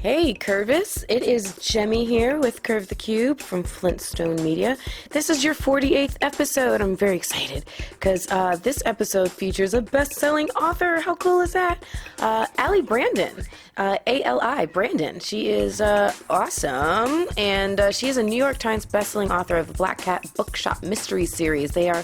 Hey, Curvis. It is Jemmy here with Curve the Cube from Flintstone Media. This is your 48th episode. I'm very excited because this episode features a best-selling author. How cool is that? Ali Brandon. A-L-I, Brandon. She is awesome, and she is a New York Times bestselling author of the Black Cat Bookshop mystery series. They are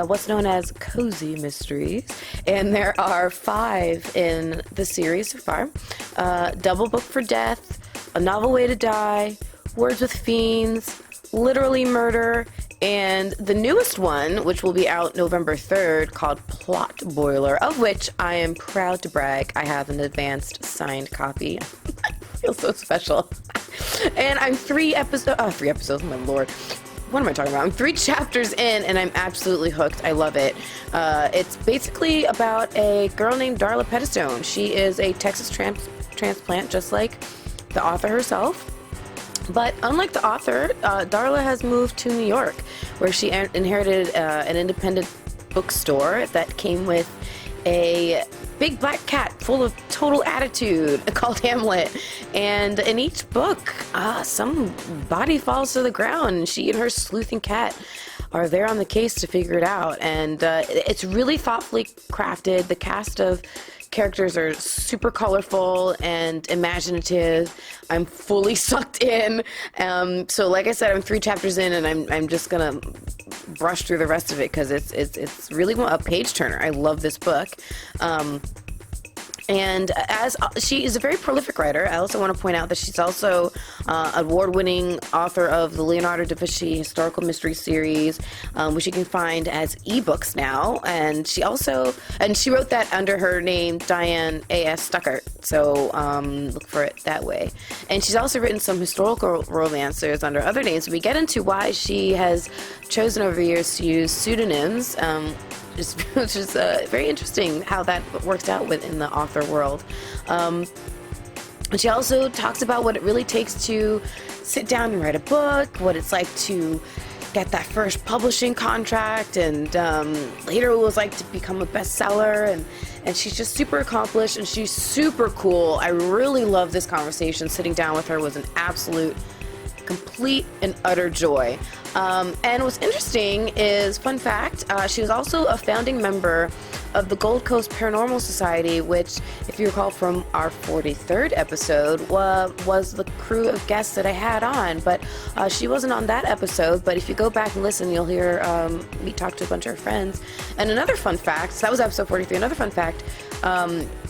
what's known as cozy mysteries, and there are 5 in the series so far. Doublebooked for Death, A Novel Way to Die, Words with Fiends, Literally Murder, and the newest one, which will be out November 3rd, called Plot Boiler, of which I am proud to brag I have an advanced signed copy. I feel so special. And I'm 3 episodes, my lord. What am I talking about? I'm 3 chapters in, and I'm absolutely hooked. I love it. It's basically about a girl named Darla Pettistone. She is a Texas transplant, just like the author herself. But unlike the author, Darla has moved to New York, where she inherited an independent bookstore that came with a big black cat full of total attitude called Hamlet. And in each book, some body falls to the ground, and she and her sleuthing cat are there on the case to figure it out. And it's really thoughtfully crafted. The cast of characters are super colorful and imaginative. I'm fully sucked in. So like I said, I'm 3 chapters in, and I'm just gonna brush through the rest of it because it's really a page turner. I love this book. And as she is a very prolific writer, I also want to point out that she's also award-winning author of the Leonardo da Vinci historical mystery series, which you can find as ebooks now. And she wrote that under her name, Diane A.S. Stuckert. So look for it that way. And she's also written some historical romancers under other names. We get into why she has chosen over the years to use pseudonyms. Which is very interesting how that works out within the author world. And she also talks about what it really takes to sit down and write a book, what it's like to get that first publishing contract, and later it was like to become a bestseller. And she's just super accomplished, and she's super cool. I really love this conversation. Sitting down with her was an absolute complete and utter joy. And what's interesting is, fun fact, she was also a founding member of the Gold Coast Paranormal Society, which, if you recall from our 43rd episode, was the crew of guests that I had on. But she wasn't on that episode, but if you go back and listen, you'll hear me talk to a bunch of her friends. And another fun fact, so that was episode 43, another fun fact,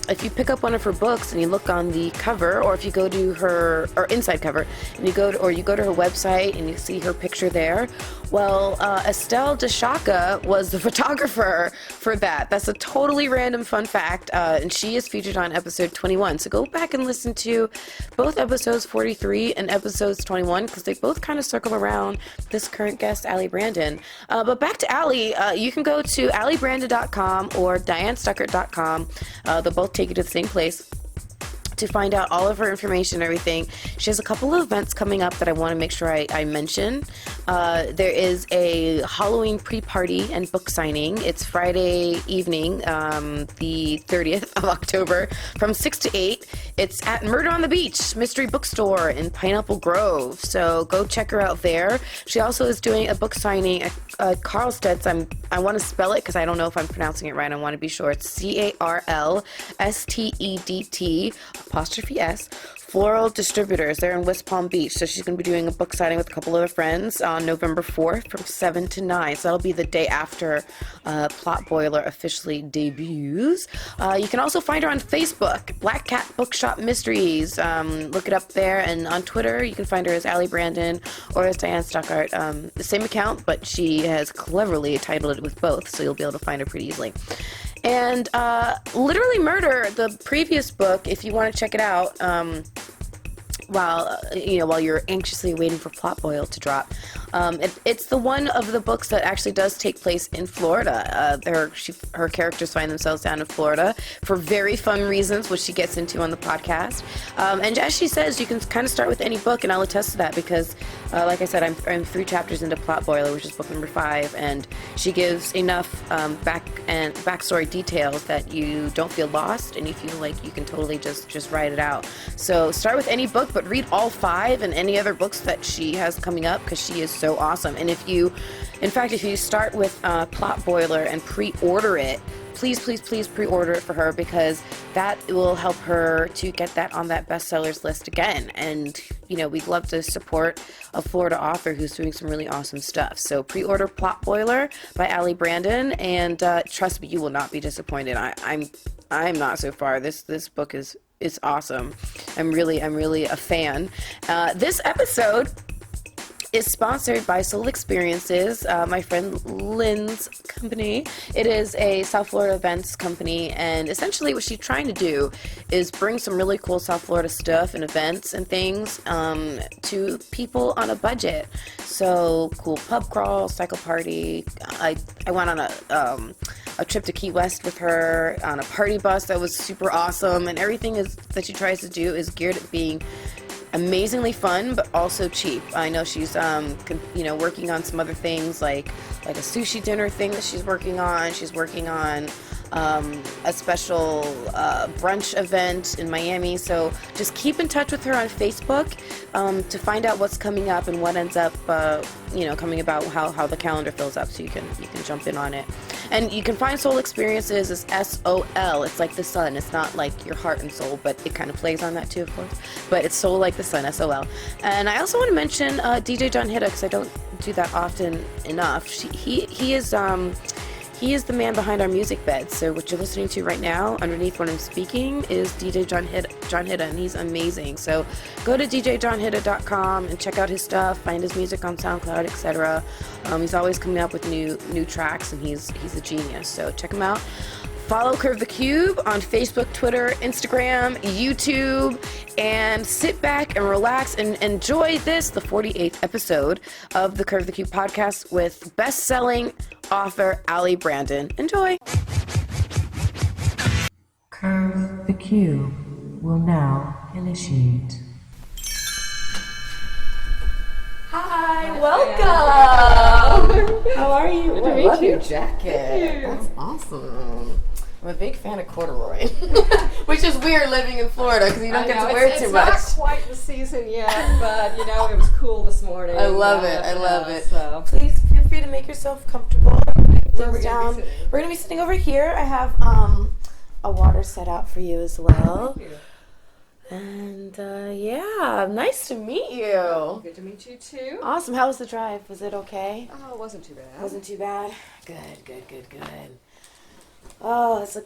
if you pick up one of her books and you look on the cover, or if you go to her, or inside cover, and you go to her website and you see her picture there, well, Estelle DeShaka was the photographer for that. That's a totally random fun fact, and she is featured on episode 21. So go back and listen to both episodes 43 and episodes 21, because they both kind of circle around this current guest, Ali Brandon. But back to Ali, you can go to alibrandon.com or dianestuckert.com. They'll both take you to the same place to find out all of her information and everything. She has a couple of events coming up that I want to make sure I mention. There is a Halloween pre-party and book signing. It's Friday evening, the 30th of October, from 6 to 8. It's at Murder on the Beach Mystery Bookstore in Pineapple Grove. So go check her out there. She also is doing a book signing at Carlstedt's. I want to spell it because I don't know if I'm pronouncing it right. I want to be sure. It's CARLSTEDT''S Floral Distributors. They're in West Palm Beach. So she's going to be doing a book signing with a couple of her friends on November 4th from 7 to 9. So that'll be the day after Plot Boiler officially debuts. You can also find her on Facebook, Black Cat Bookshop Mysteries. Look it up there. And on Twitter, you can find her as Ali Brandon or as Diane Stuckert. The same account, but she has cleverly titled it with both, so you'll be able to find her pretty easily. And Literally Murder, the previous book, if you want to check it out, while you're anxiously waiting for Plot Boil to drop, it's the one of the books that actually does take place in Florida. Her characters find themselves down in Florida for very fun reasons, which she gets into on the podcast. And as she says, you can kind of start with any book, and I'll attest to that because Like I said, I'm 3 chapters into Plot Boiler, which is book number 5, and she gives enough backstory details that you don't feel lost, and you feel like you can totally just write it out. So start with any book, but read all 5 and any other books that she has coming up, because she is so awesome. And if you start with Plot Boiler and pre-order it, please pre-order it for her, because that will help her to get that on that bestsellers list again. And, we'd love to support a Florida author who's doing some really awesome stuff. So pre-order Plot Boiler by Allie Brandon, and trust me, you will not be disappointed. I'm not so far. This book is awesome. I'm really a fan. This episode is sponsored by Soul Experiences, my friend Lynn's company. It is a South Florida events company, and essentially what she's trying to do is bring some really cool South Florida stuff and events and things to people on a budget. So cool pub crawl, cycle party. I went on a trip to Key West with her on a party bus that was super awesome, and everything that she tries to do is geared at being amazingly fun, but also cheap. I know she's working on some other things like a sushi dinner thing that she's working on. She's working on a special brunch event in Miami. So just keep in touch with her on Facebook to find out what's coming up and what ends up coming about, how the calendar fills up, so you can jump in on it. And you can find Soul Experiences as SOL. It's like the sun. It's not like your heart and soul, but it kind of plays on that too, of course. But it's soul like the sun, SOL. And I also want to mention DJ John Hitta, because I don't do that often enough. He is the man behind our music bed. So what you're listening to right now, underneath when I'm speaking, is DJ John Hitta, and he's amazing. So go to djjohnhitta.com and check out his stuff, find his music on SoundCloud, etc. He's always coming up with new tracks, and he's a genius. So check him out. Follow Curve the Cube on Facebook, Twitter, Instagram, YouTube, and sit back and relax and enjoy the 48th episode of the Curve the Cube podcast with best-selling author Allie Brandon. Enjoy! Curve the Cube will now initiate. Hi, welcome! How are you? Good to meet I love you. your jacket. That's awesome. I'm a big fan of corduroy, which is weird living in Florida because you don't get to wear too much. It's not quite the season yet, but it was cool this morning. I love it. So. Please feel free to make yourself comfortable. Where are we down. We're gonna be sitting over here. I have a water set out for you as well. Thank you. And nice to meet you. Good to meet you too. Awesome. How was the drive? Was it okay? Oh, it wasn't too bad. Wasn't too bad. Good. Oh, it's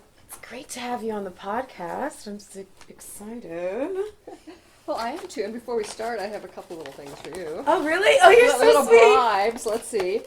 great to have you on the podcast. I'm so excited. Well, I am too. And before we start, I have a couple little things for you. Oh, really? Oh, you're so little sweet. bribes. Let's see.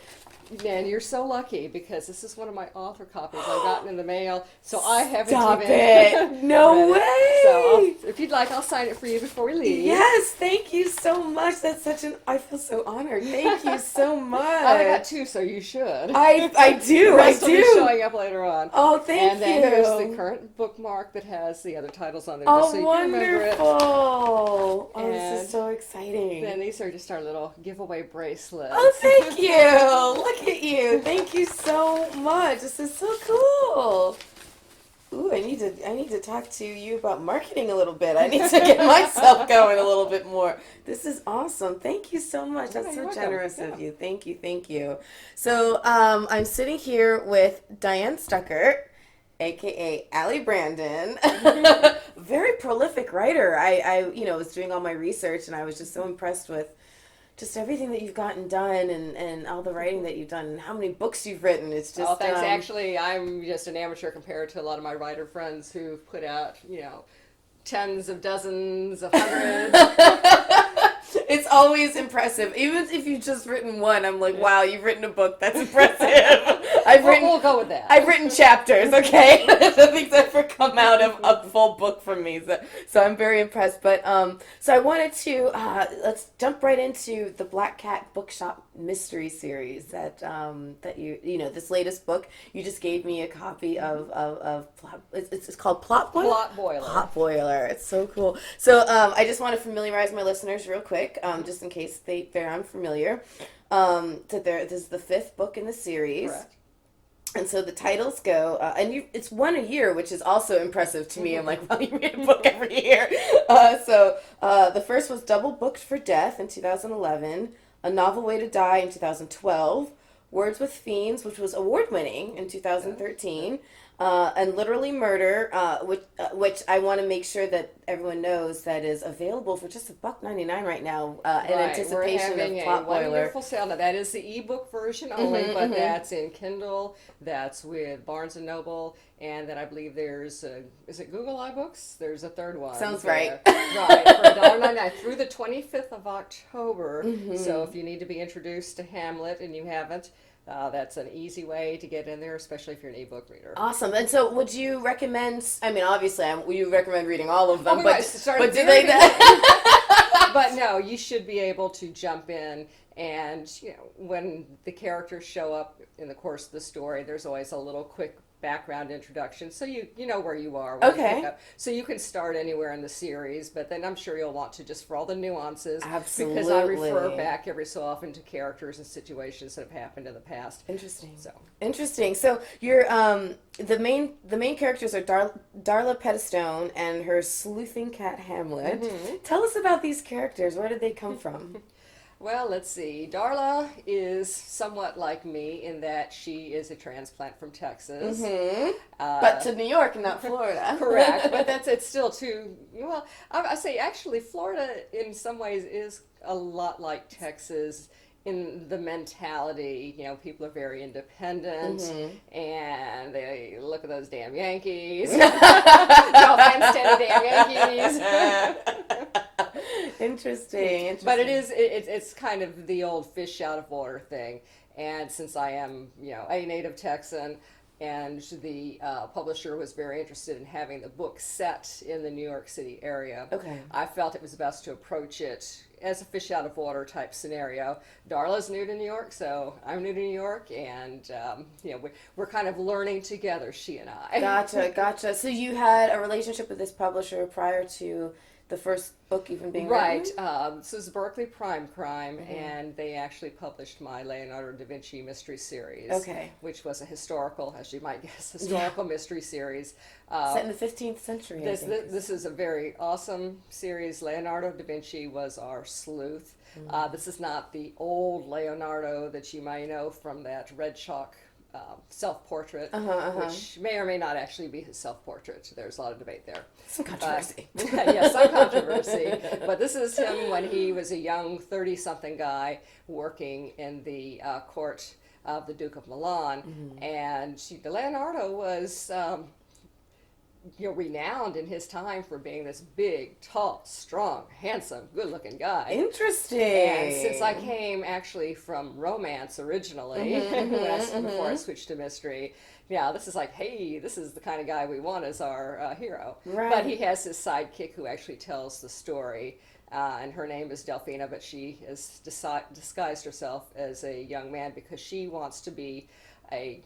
Man, you're so lucky because this is one of my author copies I've gotten in the mail, so I haven't Stop even it. No read it. way. So if you'd like, I'll sign it for you before we leave. Yes, thank you so much. That's I feel so honored. Thank you so much. I got 2, so you should. I do. The rest I will be do. showing up later on. Oh, thank you. And then here's the current bookmark that has the other titles on there, just so you can remember it. Wonderful. Oh, this And is so exciting. Then these are just our little giveaway bracelets. Oh, thank you. Look at you. Thank you so much. This is so cool. Ooh, I need to talk to you about marketing a little bit. I need to get myself going a little bit more. This is awesome. Thank you so much. That's so generous of you. Thank you. So I'm sitting here with Diane Stuckert, aka Allie Brandon, very prolific writer. I was doing all my research, and I was just so impressed with just everything that you've gotten done and all the writing that you've done and how many books you've written. It's just thanks. Actually, I'm just an amateur compared to a lot of my writer friends who've put out, tens of dozens of hundreds. It's always impressive. Even if you've just written one, I'm like, wow, you've written a book. That's impressive. We'll go with that. I've written chapters, okay? Nothing's ever come out of a full book from me, so I'm very impressed. But so I wanted to let's jump right into the Black Cat Bookshop mystery series that you know, this latest book. You just gave me a copy of it's called Plot Boiler. Plot Boiler. Plot Boiler. It's so cool. So I just want to familiarize my listeners real quick, just in case they're unfamiliar. That this is the 5th book in the series. Correct. And so the titles go, it's one a year, which is also impressive to me. I'm like, well, you read a book every year. So the first was Doublebooked for Death in 2011, A Novel Way to Die in 2012, Words with Fiends, which was award-winning in 2013, and Literally Murder, which I want to make sure that everyone knows that is available for just $1.99 right now in anticipation of Plot Boiler. Wonderful sale. Now that is the ebook version only, but that's in Kindle. That's with Barnes and Noble, and then I believe there's is it Google iBooks? There's a third one. Sounds right. Right, for $1.99 through the 25th of October. So if you need to be introduced to Hamlet and you haven't, that's an easy way to get in there, especially if you're an ebook reader. Awesome. And so would you recommend, I mean, obviously, you recommend reading all of them, we but might start at do the they... But no, you should be able to jump in, and you know, when the characters show up in the course of the story, there's always a little quick background introduction, so you know where you are. Okay. So you can start anywhere in the series, but then I'm sure you'll want to, just for all the nuances, Absolutely. because I refer back every so often to characters and situations that have happened in the past. Interesting. So Interesting. So you're the main characters are Darla Pettistone and her sleuthing cat Hamlet. Tell us about these characters. Where did they come from? Well, let's see. Darla is somewhat like me in that she is a transplant from Texas. But to New York, not Florida. Correct. But it's still too, well, I say actually Florida in some ways is a lot like Texas in the mentality. You know, people are very independent and they look at those damn Yankees. No offense to any damn Yankees. Interesting. But it's kind of the old fish out of water thing. And since I am, you know, a native Texan, and the publisher was very interested in having the book set in the New York City area, I felt it was best to approach it as a fish out of water type scenario. Darla's new to New York, so I'm new to New York, and you know, we're kind of learning together, she and I. Gotcha. So you had a relationship with this publisher prior to the first book even being right. written? This is Berkeley Prime Crime, and they actually published my Leonardo da Vinci mystery series, which was a historical, as you might guess, mystery series. Set in the 15th century, This is a very awesome series. Leonardo da Vinci was our sleuth. This is not the old Leonardo that you may know from that red chalk self-portrait, which may or may not actually be his self-portrait. There's a lot of debate there. Some controversy. Yes, some controversy. But this is him when he was a young 30-something guy working in the court of the Duke of Milan. And Leonardo was renowned in his time for being this big, tall, strong, handsome, good-looking guy. Interesting. And since I came actually from romance originally, before I switched to mystery, this is like, hey, this is the kind of guy we want as our hero. Right. But he has his sidekick who actually tells the story. And her name is Delphina, but she has disguised herself as a young man because she wants to be a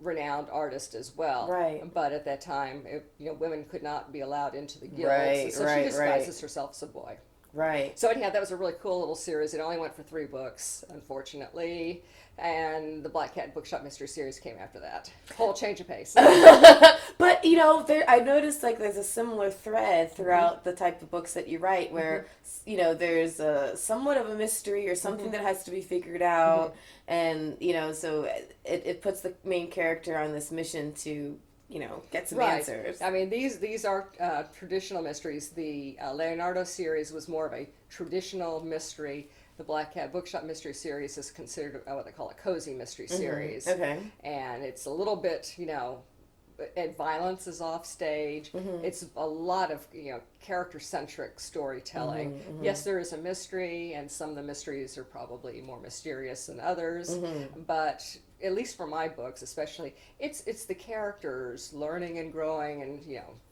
renowned artist as well. Right. But at that time, women could not be allowed into the guilds. So she disguises herself as a boy. Right. So anyhow, that was a really cool little series. It only went for 3 books, unfortunately. And the Black Cat Bookshop Mystery Series came after that. Whole change of pace. But, I noticed like there's a similar thread throughout the type of books that you write where, there's somewhat of a mystery or something that has to be figured out. And, so it puts the main character on this mission to, get some answers. I mean, these are traditional mysteries. The Leonardo series was more of a traditional mystery. The Black Cat Bookshop Mystery Series is considered what they call a cozy mystery series. Okay. And it's a little bit, violence is off stage. It's a lot of, character-centric storytelling. Yes, there is a mystery, and some of the mysteries are probably more mysterious than others, but at least for my books especially, it's the characters learning and growing and,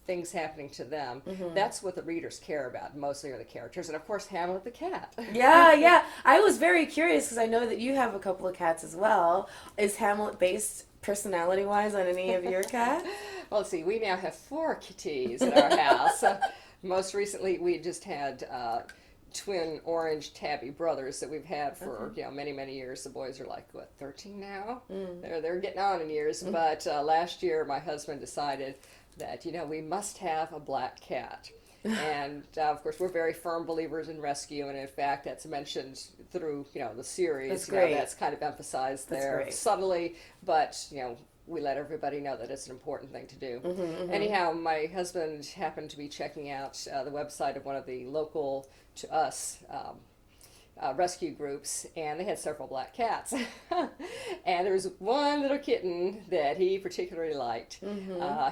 things happening to them. That's what the readers care about, mostly are the characters. And of course, Hamlet the cat. Yeah. I was very curious because I know that you have a couple of cats as well. Is Hamlet based personality-wise on any of your cats? Well, let's see, we now have 4 kitties in our house. Most recently, we just had twin orange tabby brothers that we've had for many, many years. The boys are like, 13 now? They're getting on in years. But last year, my husband decided that, we must have a black cat. And, of course, we're very firm believers in rescue. And, in fact, that's mentioned through, the series. That's great. That's kind of emphasized That's there great. Subtly. But, we let everybody know that it's an important thing to do. Anyhow, my husband happened to be checking out the website of one of the local, to us, rescue groups, and they had several black cats. And there was one little kitten that he particularly liked.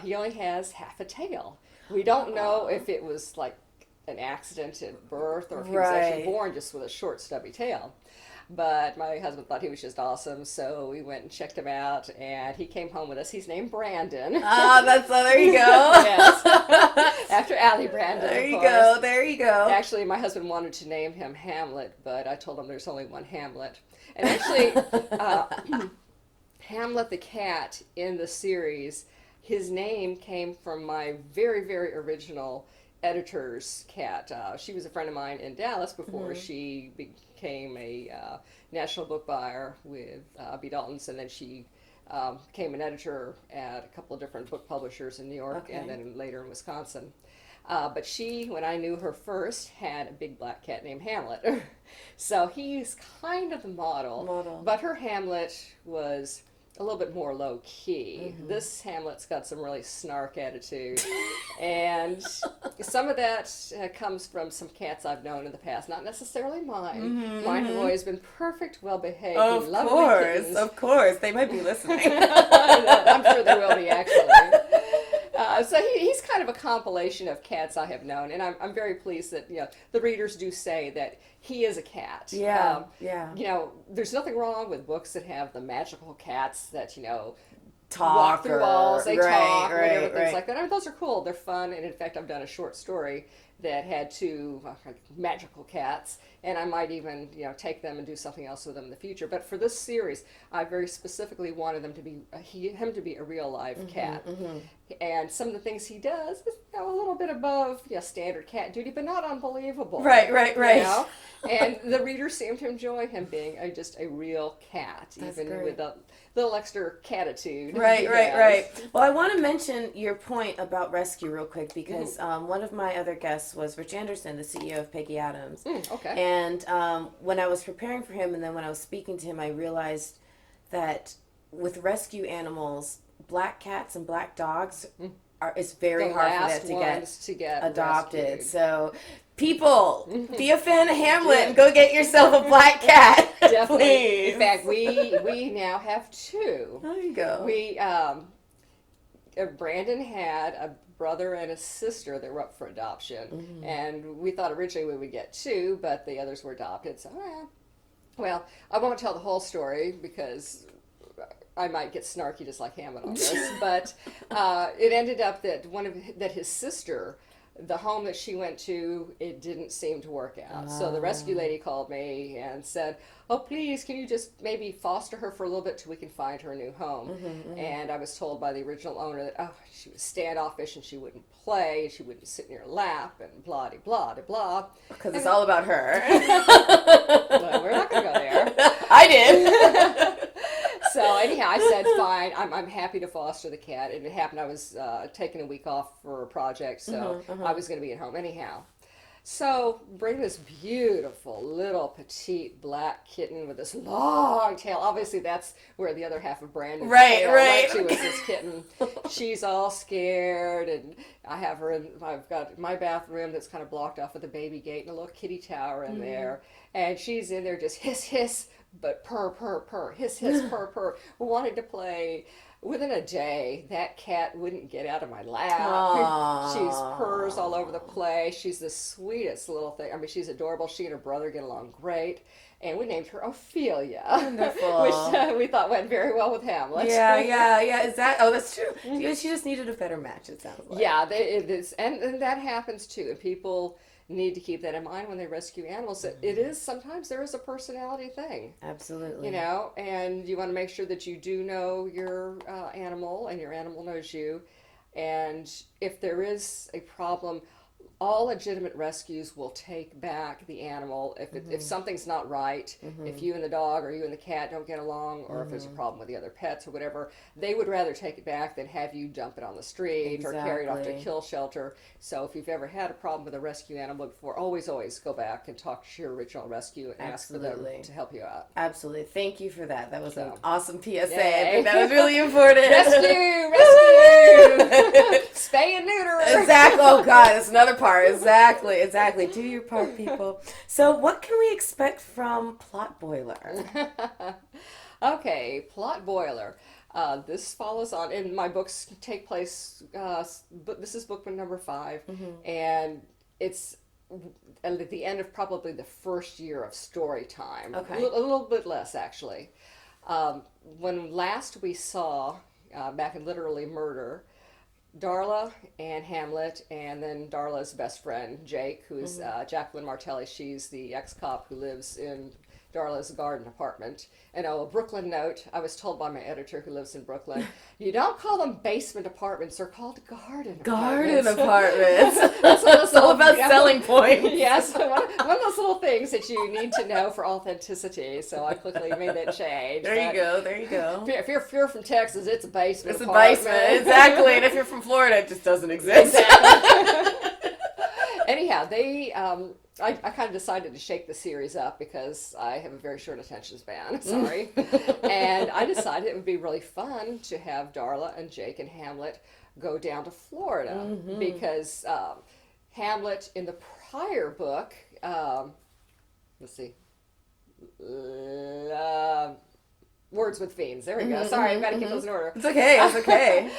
He only has half a tail. We don't know if it was like an accident at birth or if he was actually born just with a short, stubby tail. But my husband thought he was just awesome, so we went and checked him out, and he came home with us. He's named Brandon. There you go. Yes. After Allie Brandon, There you go. Actually, my husband wanted to name him Hamlet, but I told him there's only one Hamlet. And actually, Hamlet the cat in the series, his name came from my very, very original editor's cat. She was a friend of mine in Dallas before she became a national book buyer with B. Dalton's, and then she became an editor at a couple of different book publishers in New York and then later in Wisconsin. But she, when I knew her first, had a big black cat named Hamlet. So he's kind of the model. But her Hamlet was a little bit more low key. This Hamlet's got some really snark attitude, and some of that comes from some cats I've known in the past. Not necessarily mine. Mine have always been perfect, well behaved, lovely Of course, they might be listening. I'm sure they will be actually. So he's kind of a compilation of cats I have known, and I'm very pleased that the readers do say that he is a cat. Yeah. There's nothing wrong with books that have the magical cats that Talk walk through walls, they talk, whatever, things right. like that. I mean, those are cool. They're fun, and in fact, I've done a short story that had 2 magical cats, and I might even take them and do something else with them in the future. But for this series, I very specifically wanted him to be a real live cat, and some of the things he does is a little bit above standard cat duty, but not unbelievable. Right. And the readers seem to enjoy him being just a real cat, even with a little extra catitude. Right. Well, I want to mention your point about rescue real quick because one of my other guests was Rich Anderson, the CEO of Peggy Adams. Okay. And when I was preparing for him and then when I was speaking to him, I realized that with rescue animals, black cats and black dogs it's very hard for them to get adopted. Rescued. So people, be a fan of Hamlet and go get yourself a black cat. Definitely. Please. In fact, we now have 2. There you go. We Brandon had a brother and a sister that were up for adoption, and we thought originally we would get 2, but the others were adopted. So, well, I won't tell the whole story because I might get snarky just like Hamlet on this, but it ended up that his sister, the home that she went to, it didn't seem to work out. So the rescue lady called me and said, "Oh, please, can you just maybe foster her for a little bit till we can find her a new home?" And I was told by the original owner that she was standoffish and she wouldn't play, and she wouldn't sit in your lap, and blah de blah de blah. Because it's all about her. Well, we're not going to go there. I did. So anyhow, I said, fine, I'm happy to foster the cat. And it happened I was taking a week off for a project, so I was going to be at home anyhow. So bring this beautiful little petite black kitten with this long tail. Obviously, that's where the other half of Brandon's tail went to, was this kitten. She's all scared, and I've got my bathroom that's kind of blocked off with a baby gate and a little kitty tower in there. And she's in there just hiss, hiss, but purr, purr, purr, hiss, hiss, purr, purr, wanted to play. within a day, that cat wouldn't get out of my lap. Aww. She's purrs all over the place. She's the sweetest little thing. I mean, she's adorable. She and her brother get along great. And we named her Ophelia, Wonderful. which we thought went very well with Hamlet. Yeah. Is that? Oh, that's true. She just needed a better match. It sounds like. Yeah, it is, and that happens too. And people need to keep that in mind when they rescue animals. It is sometimes there is a personality thing. Absolutely. You know, and you want to make sure that you do know your animal and your animal knows you. And if there is a problem, all legitimate rescues will take back the animal if something's not right, if you and the dog or you and the cat don't get along, or if there's a problem with the other pets or whatever, they would rather take it back than have you dump it on the street or carry it off to a kill shelter. So if you've ever had a problem with a rescue animal before, always go back and talk to your original rescue and ask for them to help you out. Absolutely. Thank you for that. That was an So. awesome PSA. I Yay. think that was really important. Rescue! Spay and neuter! Exactly. Oh, God, that's another part. Exactly. Do your part, people. So what can we expect from Plot Boiler? Okay, Plot Boiler. This follows on, and my books take place, this is book number 5, and it's at the end of probably the first year of story time. Okay. A little bit less, actually. When last we saw, back in Literally Murder, Darla and Hamlet, and then Darla's best friend, Jake, who's Jacqueline Martelli. She's the ex-cop who lives in Darla's garden apartment. And a Brooklyn note, I was told by my editor who lives in Brooklyn, you don't call them basement apartments, they're called garden apartments. It's all about selling points. Yes, one of those little things that you need to know for authenticity, so I quickly made that change. There you go. If you're from Texas, it's a basement It's a apartment. basement, exactly. And if you're from Florida, it just doesn't exist. Anyhow, I kind of decided to shake the series up because I have a very short attention span. Sorry. And I decided it would be really fun to have Darla and Jake and Hamlet go down to Florida because Hamlet in the prior book, let's see, Words with Fiends. There we go. Sorry, I've got to keep those in order. It's okay.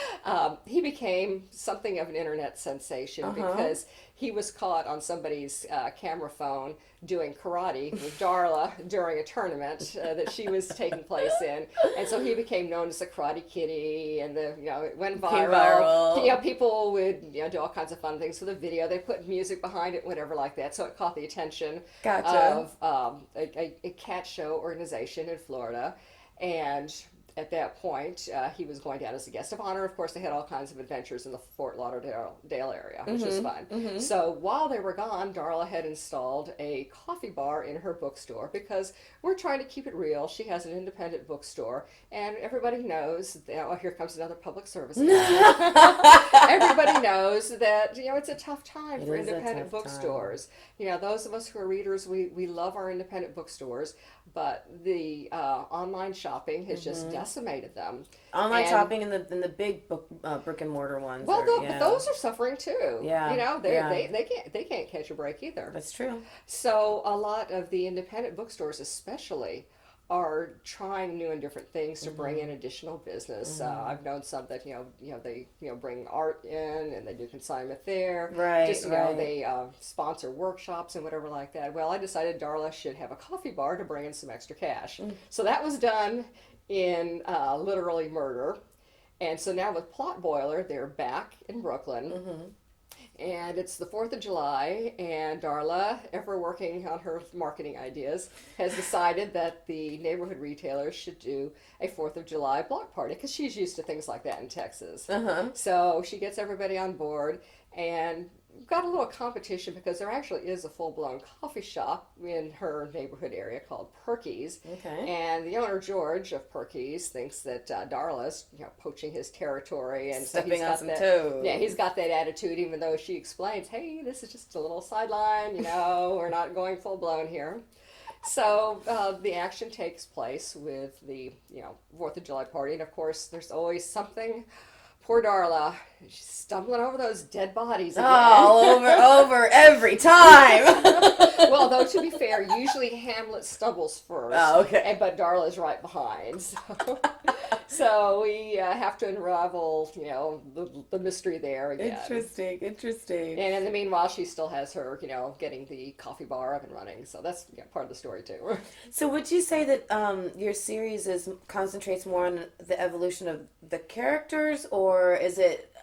He became something of an internet sensation because he was caught on somebody's camera phone doing karate with Darla during a tournament that she was taking place in, and so he became known as the Karate Kitty, and it went viral. People would do all kinds of fun things with the video. They put music behind it, whatever like that. So it caught the attention of a cat show organization in Florida. And at that point, he was going down as a guest of honor. Of course, they had all kinds of adventures in the Fort Lauderdale area, which was fun. So while they were gone, Darla had installed a coffee bar in her bookstore because we're trying to keep it real. She has an independent bookstore, and everybody knows that, here comes another public service announcement. Everybody knows that, it's a tough time for independent bookstores. Those of us who are readers, we love our independent bookstores, but the online shopping has just decimated them. Online shopping and the big brick and mortar ones. Well, but those are suffering too. Yeah. They can't catch a break either. That's true. So a lot of the independent bookstores, especially, are trying new and different things to bring in additional business. I've known some that they bring art in and they do consignment there. They sponsor workshops and whatever like that. Well, I decided Darla should have a coffee bar to bring in some extra cash. So that was done in Literally Murder, and so now with Plot Boiler, they're back in Brooklyn. And it's the 4th of July, and Darla, ever working on her marketing ideas, has decided that the neighborhood retailers should do a 4th of July block party, because she's used to things like that in Texas. So she gets everybody on board, and got a little competition because there actually is a full-blown coffee shop in her neighborhood area called Perky's. And the owner, George of Perky's, thinks that Darla's poaching his territory and stepping on some toes. Yeah, he's got that attitude, even though she explains, hey, this is just a little sideline, we're not going full-blown here. So the action takes place with the 4th of July party, and of course there's always something. Poor Darla she's stumbling over those dead bodies again. Oh, over every time. Well, though, to be fair, usually Hamlet stumbles first. Oh, okay. But Darla's right behind. So we have to unravel, the mystery there again. Interesting. And in the meanwhile, she still has her, getting the coffee bar up and running. So that's part of the story, too. So would you say that your series concentrates more on the evolution of the characters, or is it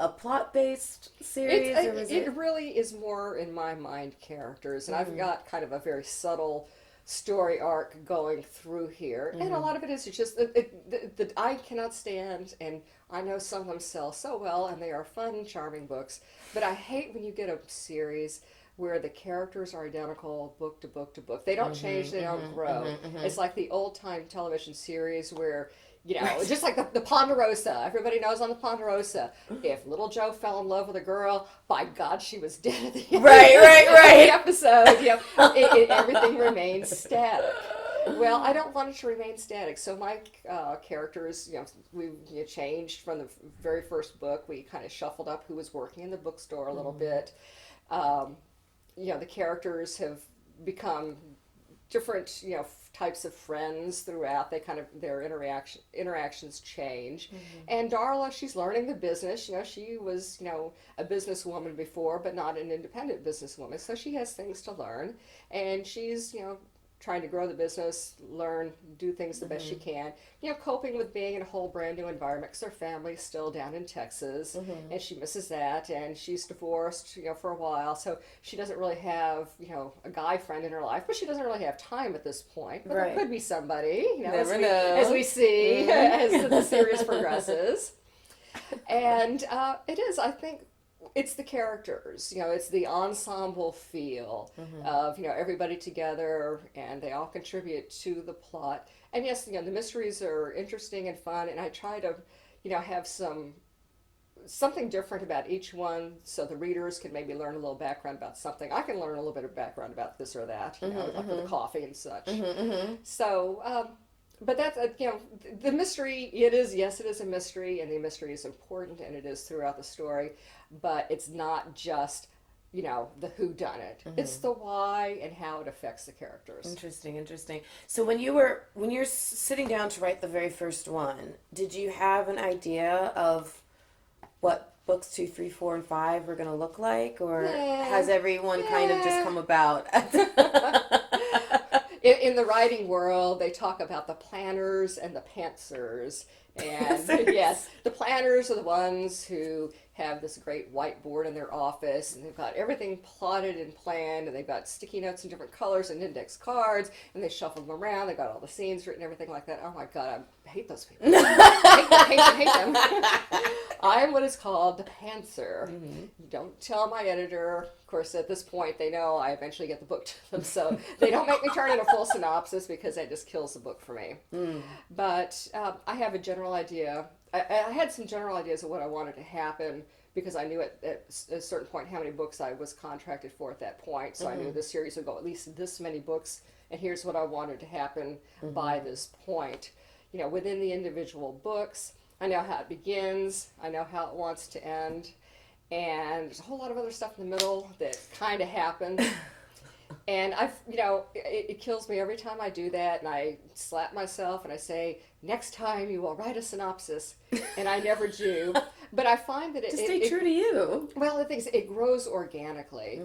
a plot-based series? It really is more, in my mind, characters. And I've got kind of a very subtle story arc going through here. And a lot of it is just that I cannot stand, and I know some of them sell so well, and they are fun, charming books. But I hate when you get a series where the characters are identical book to book to book. They don't change, they don't grow. It's like the old-time television series where, just like the Ponderosa. Everybody knows on the Ponderosa, if little Joe fell in love with a girl, by God, she was dead at the end right. of the episode. Everything remains static. Well, I don't want it to remain static. So my characters, we changed from the very first book. We kind of shuffled up who was working in the bookstore a little bit. The characters have become different, types of friends throughout. They kind of, their interactions change. And Darla, she's learning the business. She was, a businesswoman before, but not an independent businesswoman. So she has things to learn. And she's, trying to grow the business, learn, do things the best she can. Coping with being in a whole brand new environment because her family's still down in Texas, and she misses that, and she's divorced, for a while, so she doesn't really have, a guy friend in her life, but she doesn't really have time at this point. But there could be somebody, as we see as the series progresses. And it is, I think, it's the characters, it's the ensemble feel of, everybody together, and they all contribute to the plot. And yes, the mysteries are interesting and fun, and I try to, have something different about each one so the readers can maybe learn a little background about something. I can learn a little bit of background about this or that, like with the coffee and such. So, but that's, the mystery, it is a mystery, and the mystery is important, and it is throughout the story, but it's not just, the whodunit. It's the why and how it affects the characters. Interesting. So when you're sitting down to write the very first one, did you have an idea of what books 2, 3, 4, and 5 were going to look like, or has everyone kind of just come about? In the writing world, they talk about the planners and the pantsers. And yes, the planners are the ones who have this great whiteboard in their office, and they've got everything plotted and planned, and they've got sticky notes in different colors and index cards, and they shuffle them around. They've got all the scenes written, everything like that. Oh my God, I hate those people. hate them. I'm what is called the pantser. Don't tell my editor. Of course, at this point, they know I eventually get the book to them, so they don't make me turn in a full synopsis because that just kills the book for me. But I have a general idea. I had some general ideas of what I wanted to happen because I knew at a certain point how many books I was contracted for at that point. So I knew this series would go at least this many books, and here's what I wanted to happen by this point. Within the individual books, I know how it begins, I know how it wants to end, and there's a whole lot of other stuff in the middle that kind of happened. And it kills me every time I do that, and I slap myself and I say, next time you will write a synopsis, and I never do. But I find that to stay true to you. Well, the thing is, it grows organically.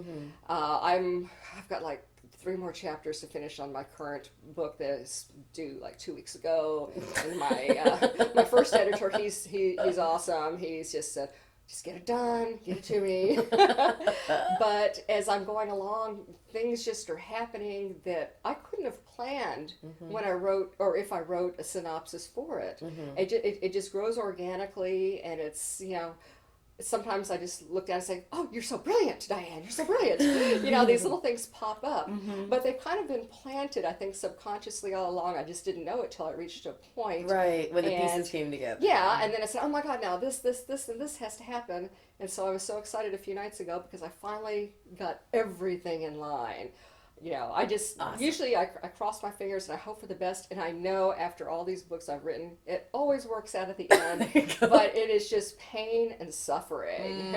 I've got like 3 more chapters to finish on my current book that is due like 2 weeks ago. And my first editor, he's awesome. He's just said, just get it done, give it to me. But as I'm going along, things just are happening that I couldn't have planned when I wrote, or if I wrote a synopsis for it. It just grows organically, and it's, sometimes I just look down and say, oh, you're so brilliant, Diane, you're so brilliant. These little things pop up. But they've kind of been planted, I think, subconsciously all along. I just didn't know it till I reached a point. Right, when the pieces came together. Yeah, and then I said, oh my God, now this, and this has to happen. And so I was so excited a few nights ago because I finally got everything in line. I just usually I cross my fingers and I hope for the best. And I know after all these books I've written, it always works out at the end. But it is just pain and suffering.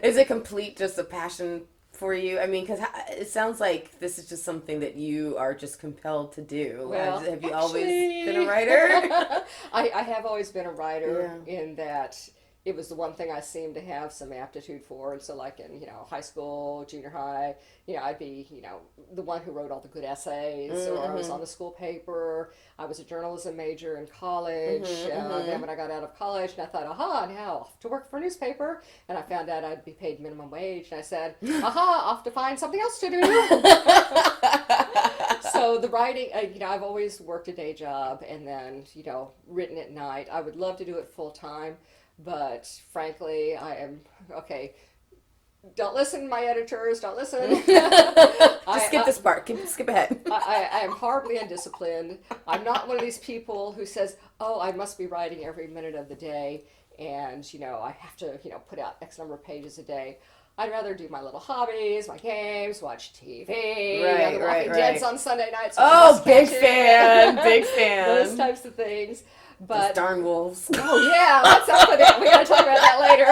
Is it complete just a passion for you? I mean, because it sounds like this is just something that you are just compelled to do. Well, have you always been a writer? I have always been a writer in that it was the one thing I seemed to have some aptitude for. And so like in, high school, junior high, I'd be, the one who wrote all the good essays, or I was on the school paper. I was a journalism major in college. Then when I got out of college, and I thought, aha, now off to work for a newspaper. And I found out I'd be paid minimum wage. And I said, aha, off to find something else to do. So the writing, I've always worked a day job and then, written at night. I would love to do it full time. But frankly, I am, okay, don't listen, my editors, don't listen. Just skip this part, skip ahead. I am horribly undisciplined. I'm not one of these people who says, oh, I must be writing every minute of the day, and, I have to, put out X number of pages a day. I'd rather do my little hobbies, my games, watch TV, The Walking Dead's on Sunday nights. Oh, big fan. Those types of things. But those darn wolves. Oh yeah, let's up with it. We gotta talk about that later.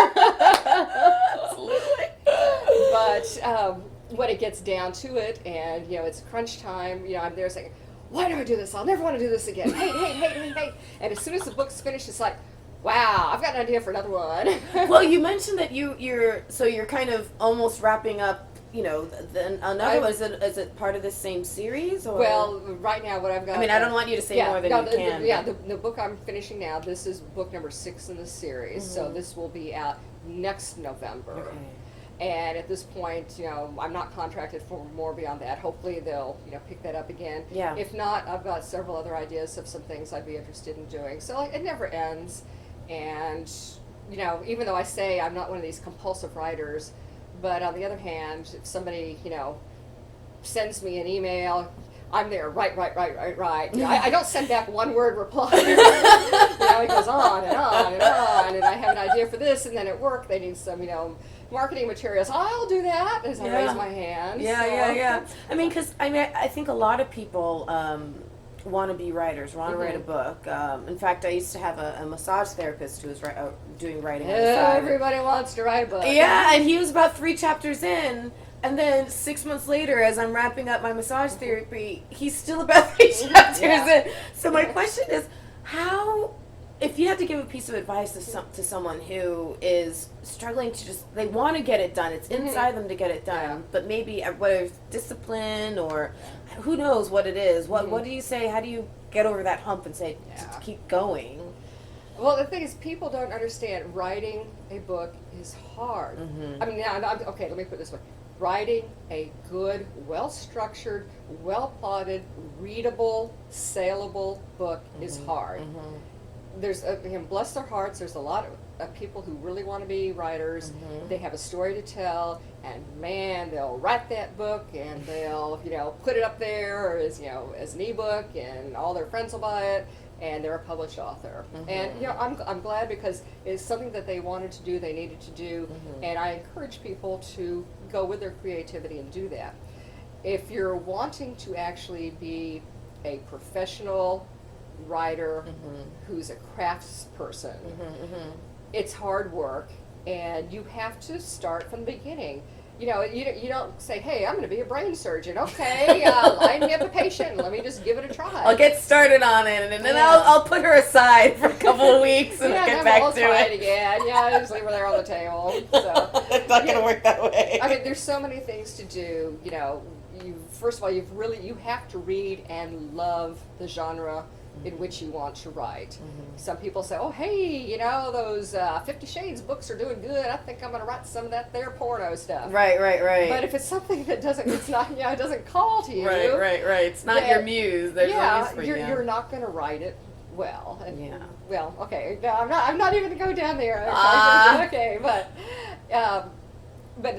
But when it gets down to it, and it's crunch time, I'm there saying, "Why do I do this? I'll never want to do this again." Hey. And as soon as the book's finished, it's like, wow, I've got an idea for another one. Well, you mentioned that you're kind of almost wrapping up. Another one, is it part of the same series? Or? Well, right now what I've got... I mean, I don't want you to say more than you can. The book I'm finishing now, this is book number 6 in the series, so this will be out next November. Okay. And at this point, I'm not contracted for more beyond that. Hopefully they'll, pick that up again. Yeah. If not, I've got several other ideas of some things I'd be interested in doing. So it never ends. And, even though I say I'm not one of these compulsive writers, but on the other hand, if somebody, sends me an email, I'm there, right. I don't send back one-word reply. It goes on and on and on, and I have an idea for this, and then at work they need some, marketing materials. I'll do that as I raise my hand. Yeah. I mean, because I think a lot of people want to be writers, want to write a book. In fact, I used to have a massage therapist who was doing writing on the side. Everybody wants to write a book. Yeah, and he was about 3 chapters in, and then 6 months later, as I'm wrapping up my massage therapy, he's still about 3 chapters in. So my question is, how, if you had to give a piece of advice to someone who is struggling to they want to get it done, it's inside them to get it done, but maybe whether it's discipline or who knows what it is, what do you say, how do you get over that hump and say, to keep going? Well, the thing is, people don't understand writing a book is hard. I mean, okay, let me put it this way. Writing a good, well-structured, well-plotted, readable, saleable book is hard. There's, bless their hearts, there's a lot of people who really want to be writers. They have a story to tell, and man, they'll write that book, and they'll, put it up there as an ebook, and all their friends will buy it, and they're a published author. And, I'm glad, because it's something that they wanted to do, they needed to do, and I encourage people to go with their creativity and do that. If you're wanting to actually be a professional writer who's a crafts person, it's hard work, and you have to start from the beginning. You don't say, hey, I'm going to be a brain surgeon. Okay, line me up a patient. Let me just give it a try. I'll get started on it, and then I'll put her aside for a couple of weeks and get back to it. Again. I just leave her there on the table. So, it's not going to work that way. I mean, there's so many things to do. First of all, you have to read and love the genre in which you want to write. Some people say, oh, hey, those 50 Shades books are doing good. I think I'm going to write some of that there porno stuff. Right. But if it's something that it doesn't call to you. Right. It's not your muse. There's no use for you're not going to write it well. And, well, okay. No, I'm not even going to go down there. Okay, but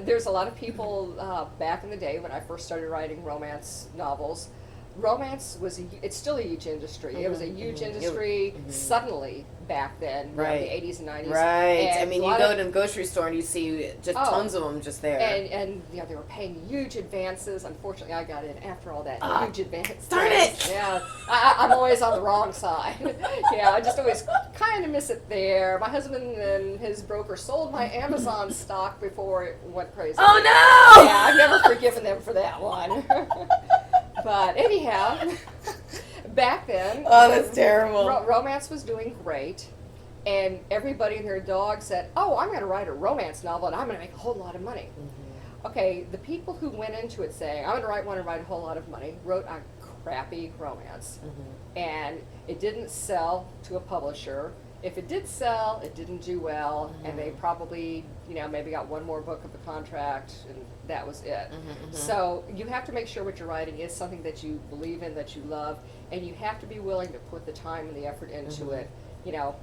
there's a lot of people back in the day when I first started writing romance novels romance it's still a huge industry. It was a huge industry suddenly back then, you know, Right. the 80s and 90s. Right. And I mean, a you lot go of- to the grocery store and you see just tons of them just there. and you know, they were paying huge advances. Unfortunately, I got in after all that huge advance. darn it! Yeah, I'm always on the wrong side. Yeah, I just always kind of miss it there. My husband and his broker sold my Amazon stock before it went crazy. Oh no! Yeah, I've never forgiven them for that one. But anyhow, back then, Oh, that's terrible. romance was doing great, and everybody and their dog said, "Oh, I'm going to write a romance novel, and I'm going to make a whole lot of money." Okay, the people who went into it saying, "I'm going to write one and write a whole lot of money," wrote a crappy romance, and it didn't sell to a publisher. If it did sell, it didn't do well, and they probably, you know, maybe got one more book of the contract, and that was it. So you have to make sure what you're writing is something that you believe in, that you love, and you have to be willing to put the time and the effort into it. You know,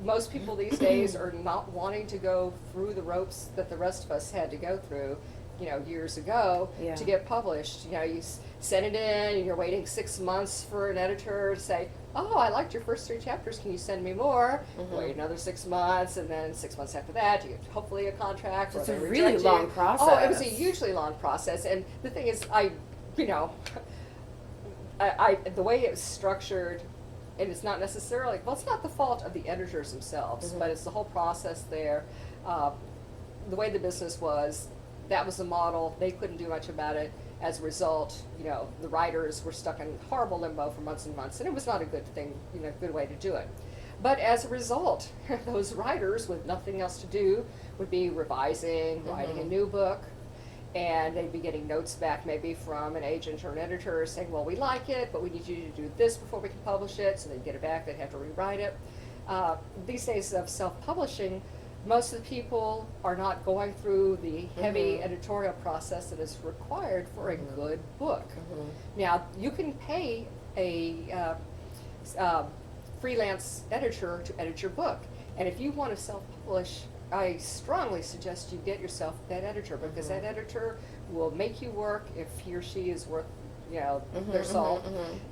most people these days are not wanting to go through the ropes that the rest of us had to go through, you know, years ago Yeah. to get published. You know, you send it in, and you're waiting 6 months for an editor to say, "Oh, I liked your first 3 chapters. Can you send me more?" Wait another 6 months, and then 6 months after that, you get hopefully a contract. It's or a they really reject you. long process. Oh, it was a hugely long process. And the thing is, you know, the way it was structured, and it's not necessarily, well, it's not the fault of the editors themselves, but it's the whole process there. The way the business was, that was the model. They couldn't do much about it. As a result, you know, the writers were stuck in horrible limbo for months and months, and it was not a good thing, you know, good way to do it. But as a result, those writers with nothing else to do would be revising, writing a new book, and they'd be getting notes back maybe from an agent or an editor saying, "Well, we like it, but we need you to do this before we can publish it." So they'd get it back, they'd have to rewrite it. These days of self-publishing, most of the people are not going through the heavy editorial process that is required for a good book. Now, you can pay a freelance editor to edit your book, and if you want to self-publish, I strongly suggest you get yourself that editor, because that editor will make you work if he or she is worth, you know, their salt,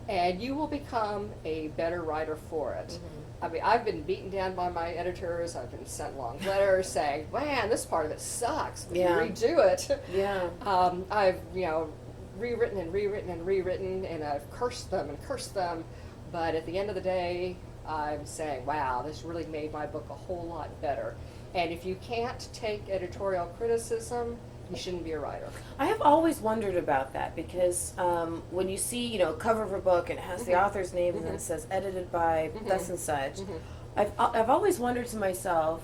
and you will become a better writer for it. I mean, I've been beaten down by my editors. I've been sent long letters saying, "Man, this part of it sucks. Will you redo it?" Yeah. I've, you know, rewritten and rewritten and rewritten, and I've cursed them and cursed them. But at the end of the day, I'm saying, wow, this really made my book a whole lot better. And if you can't take editorial criticism, you shouldn't be a writer. I have always wondered about that because when you see, you know, cover of a book and it has the author's name and then it says edited by thus and such, I've always wondered to myself,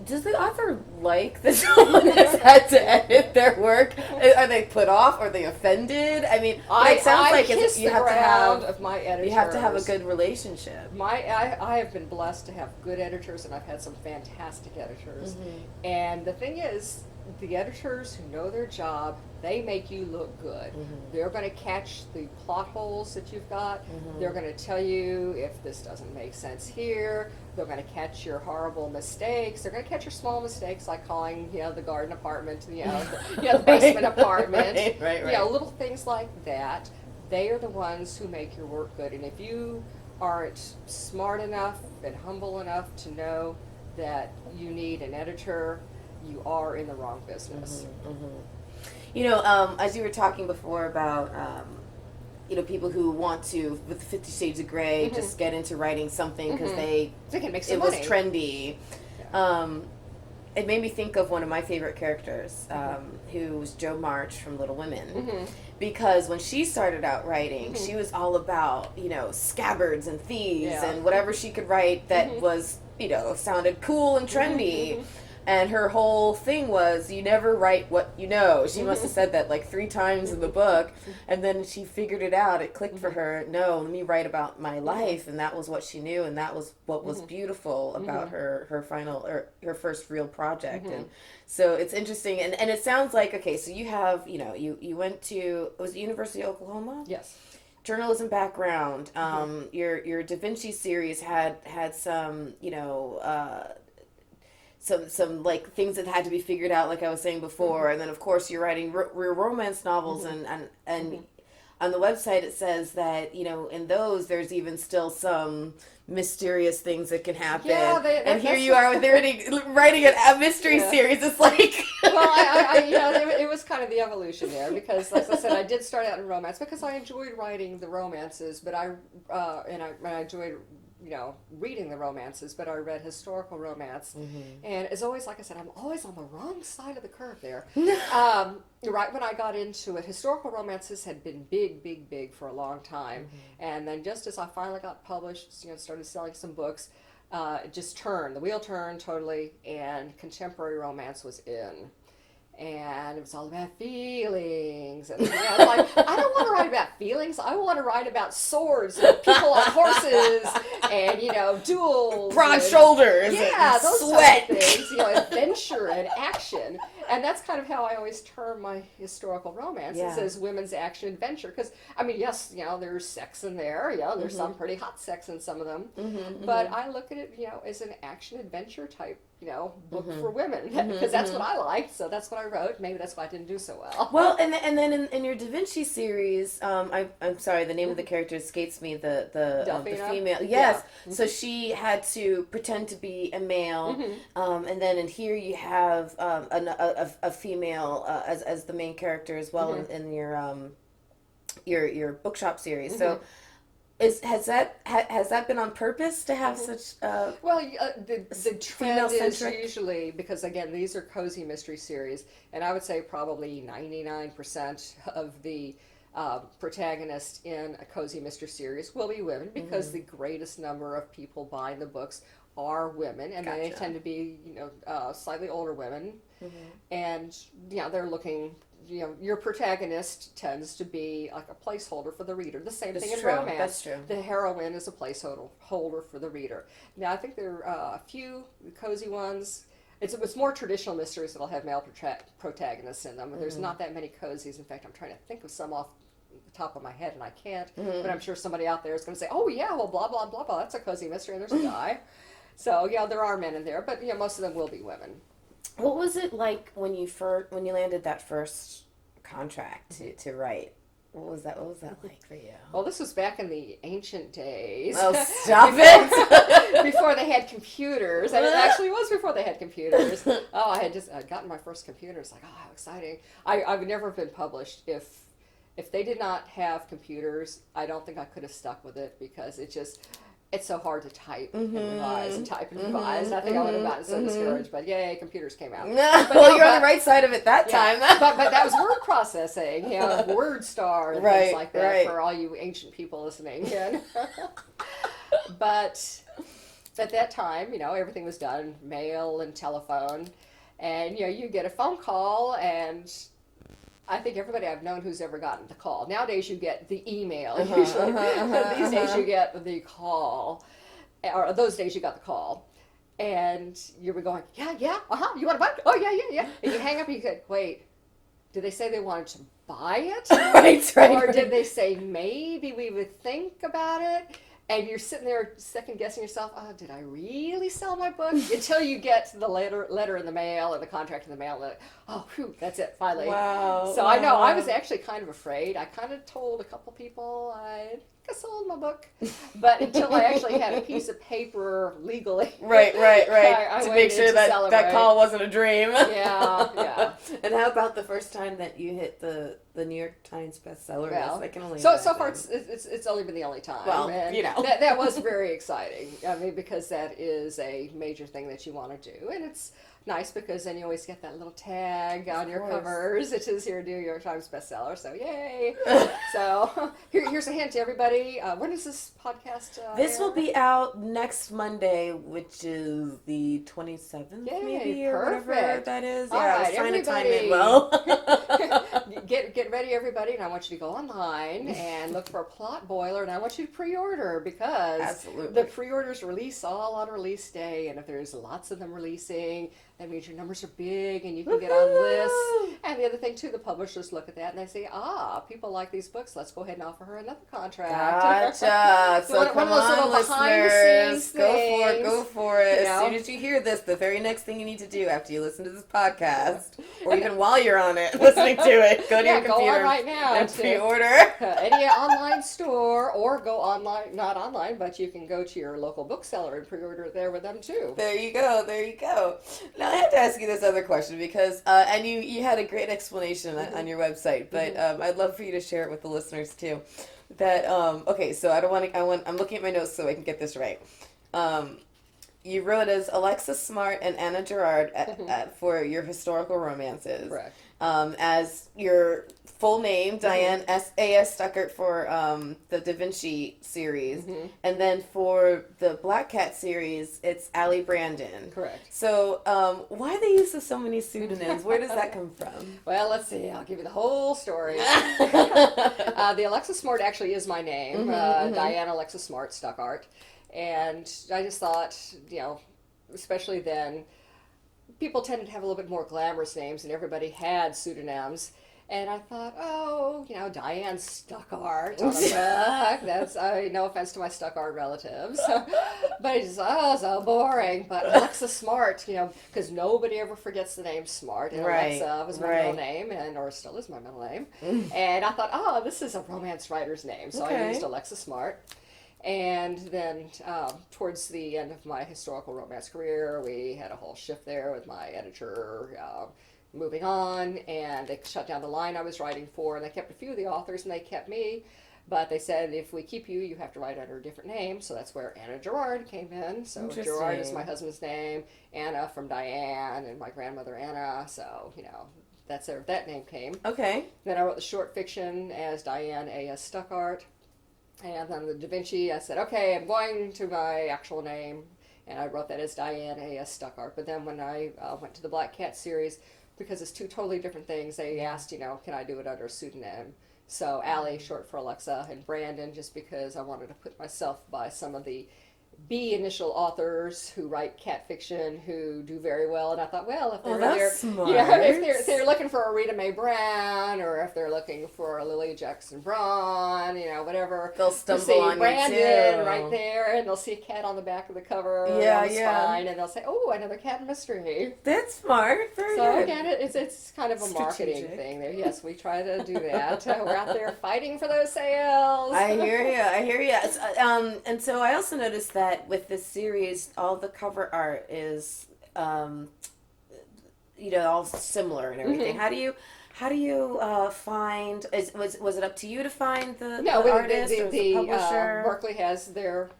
does the author like that someone has had to edit their work? Are they put off? Are they offended? I mean, it sounds like kiss you the have to ground have of my editors. you have to have a good relationship. I have been blessed to have good editors, and I've had some fantastic editors. And the thing is, the editors who know their job, they make you look good. They're going to catch the plot holes that you've got. They're going to tell you if this doesn't make sense here. They're going to catch your horrible mistakes. They're going to catch your small mistakes, like calling, you know, the garden apartment, you know, the basement apartment. Right. You know, little things like that. They are the ones who make your work good. And if you aren't smart enough and humble enough to know that you need an editor, you are in the wrong business. You know, as you were talking before about, you know, people who want to, with 50 Shades of Grey, just get into writing something because They can make some it money. was trendy. It made me think of one of my favorite characters, who was Jo March from Little Women. Because when she started out writing, she was all about, you know, scabbards and thieves and whatever she could write that was, you know, sounded cool and trendy. And her whole thing was, you never write what you know. She must have said that like 3 times in the book. And then she figured it out. It clicked for her. No, let me write about my life. And that was what she knew. And that was what was beautiful about her final, or her first real project. And so it's interesting. And it sounds like, okay, so you have, you know, you went to, was it University of Oklahoma? Yes. Journalism background. Your Da Vinci series had some, you know, some like things that had to be figured out, like I was saying before, and then of course you're writing romance novels, and on the website it says that, in those there's even still some mysterious things that can happen. Yeah, and here you are writing a mystery series. It's like it was kind of the evolution there, because, like I said, I did start out in romance because I enjoyed writing the romances, but I enjoyed reading the romances, but I read historical romance. And as always, like I said, I'm always on the wrong side of the curve there. Right when I got into it, historical romances had been big for a long time. And then just as I finally got published, started selling some books, it just turned, the wheel turned totally, and contemporary romance was in. And it was all about feelings. And I don't want to write about feelings. I want to write about swords and people on horses and, duels. Broad shoulders. Yeah, those sweat. kind of things. Adventure and action. And that's kind of how I always term my historical romances, as women's action adventure. Because, yes, there's sex in there. There's some pretty hot sex in some of them. But I look at it, as an action adventure type book for women, because that's what I liked, so that's what I wrote. Maybe that's why I didn't do so well. Well, and then in your Da Vinci series, I'm sorry, the name of the character escapes me. The female, yes. Yeah. So she had to pretend to be a male, and then in here you have a female as the main character as well in your Bookshop series. So. Has that been on purpose to have such the trend is usually, because again, these are cozy mystery series, and I would say probably 99% of the protagonists in a cozy mystery series will be women, because the greatest number of people buying the books are women, and they tend to be slightly older women, and they're looking. Your protagonist tends to be like a placeholder for the reader. The same thing in romance. That's true. The heroine is a placeholder for the reader. Now, I think there are a few cozy ones. It's more traditional mysteries that'll have male protagonists in them. There's not that many cozies. In fact, I'm trying to think of some off the top of my head, and I can't. But I'm sure somebody out there is going to say, "Oh yeah, well, blah blah blah blah. That's a cozy mystery, and there's a guy." So there are men in there, but most of them will be women. What was it like when you landed that first contract to write? What was that like for you? Well, this was back in the ancient days. Oh, stop it! Before they had computers. And it actually was before they had computers. Oh, I had just gotten my first computer. It's like, oh, how exciting. I've never been published. If they did not have computers, I don't think I could have stuck with it, because it's so hard to type and revise and type and revise. And I think I would have gotten so discouraged, but yay, computers came out. Well, you're on the right side of it that time. but that was word processing, WordStar and things like that for all you ancient people listening. But at that time, everything was done, mail and telephone, and you get a phone call, and I think everybody I've known who's ever gotten the call. Nowadays you get the email usually. These days you get the call. Or those days you got the call. And you were going, you want to buy it? Oh, yeah. And you hang up and you go, wait, did they say they wanted to buy it? Right. Or did they say maybe we would think about it? And you're sitting there second guessing yourself, oh, did I really sell my book? Until you get the letter in the mail or the contract in the mail. And oh, phew, that's it, finally. Wow. So I know, I was actually kind of afraid. I kind of told a couple people I sold my book. But until I actually had a piece of paper legally. Right. I to make sure that call wasn't a dream. Yeah. And how about the first time that you hit the New York Times bestseller list? I can only so far it's only been the only time. Well, and that was very exciting. Because that is a major thing that you want to do, and it's nice because then you always get that little tag on your covers. It is here, New York Times bestseller. So yay! So here's a hint to everybody. When is this podcast? This will be out next Monday, which is the 27th, maybe, or whatever that is. All I was trying to time it well. Get ready, everybody, and I want you to go online and look for a plot boiler, and I want you to pre-order, because the pre-orders release all on release day, and if there's lots of them releasing, That means your numbers are big and you can get on lists. And the other thing too, the publishers look at that and they say, people like these books. Let's go ahead and offer her another contract. Gotcha. So one come of those on, little behind-the-scenes listeners. Go for it. You As know? soon as you hear this, the very next thing you need to do after you listen to this podcast, or even while you're on it, listening to it, go to your computer go on right now and to pre-order. any online store, or go online, not online, but you can go to your local bookseller and pre-order it there with them too. There you go. Now I have to ask you this other question because, and you had a great explanation on your website, but I'd love for you to share it with the listeners too. That okay, so I'm looking at my notes so I can get this right. You wrote as Alexa Smart and Anna Gerard for your historical romances. Correct. As your full name, Diane A.S. Stuckert for the Da Vinci series. And then for the Black Cat series, it's Allie Brandon. Correct. So why the use of so many pseudonyms? Where does that come from? Well, let's see. I'll give you the whole story. The Alexa Smart actually is my name. Diane Alexa Smart Stuckart. And I just thought, especially then, people tended to have a little bit more glamorous names, and everybody had pseudonyms. And I thought, Diane Stuckart on a book. That's, no offense to my Stuckart relatives. But it's just, so boring. But Alexa Smart, because nobody ever forgets the name Smart. And Alexa was my middle name, or still is my middle name. And I thought, this is a romance writer's name. So I used Alexa Smart. And then towards the end of my historical romance career, we had a whole shift there with my editor moving on, and they shut down the line I was writing for, and they kept a few of the authors, and they kept me, but they said, if we keep you, you have to write under a different name, so that's where Anna Gerard came in. So Gerard is my husband's name, Anna from Diane, and my grandmother Anna, so, that's where that name came. Okay. Then I wrote the short fiction as Diane A.S. Stuckart. And then the Da Vinci, I said, okay, I'm going to my actual name. And I wrote that as Diane A.S. Stuckart. But then when I went to the Black Cat series, because it's two totally different things, they asked, can I do it under a pseudonym? So Allie, short for Alexa, and Brandon, just because I wanted to put myself by some of the B initial authors who write cat fiction who do very well, and I thought, well, if they're smart. If they're looking for a Rita Mae Brown, or if they're looking for a Lily Jackson Braun, whatever, they'll stumble on Brandon you too. right there, and they'll see a cat on the back of the cover on the spine, and they'll say, oh, another cat mystery. That's smart. Very good. Again, it's kind of a marketing thing there. Yes, we try to do that. We're out there fighting for those sales. I hear you. And so I also noticed that with this series, all the cover art is, all similar and everything. How do you find? Was it up to you to find the artist or the publisher? Berkeley has their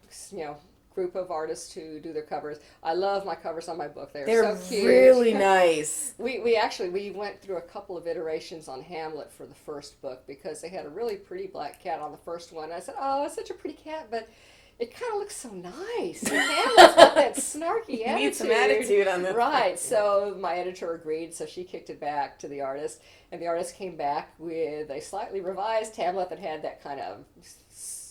group of artists who do their covers. I love my covers on my book. They're so cute. Really nice. We actually went through a couple of iterations on Hamlet for the first book because they had a really pretty black cat on the first one. I said, oh, it's such a pretty cat, but it kind of looks so nice. And Hamlet's got that snarky attitude. You need some attitude on this. Right. So my editor agreed, so she kicked it back to the artist, and the artist came back with a slightly revised Hamlet that had that kind of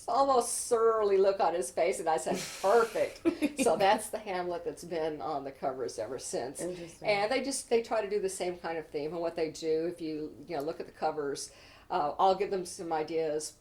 almost surly look on his face, and I said, perfect. So that's the Hamlet that's been on the covers ever since. Interesting. And they try to do the same kind of theme, and what they do, if you look at the covers, I'll give them some ideas,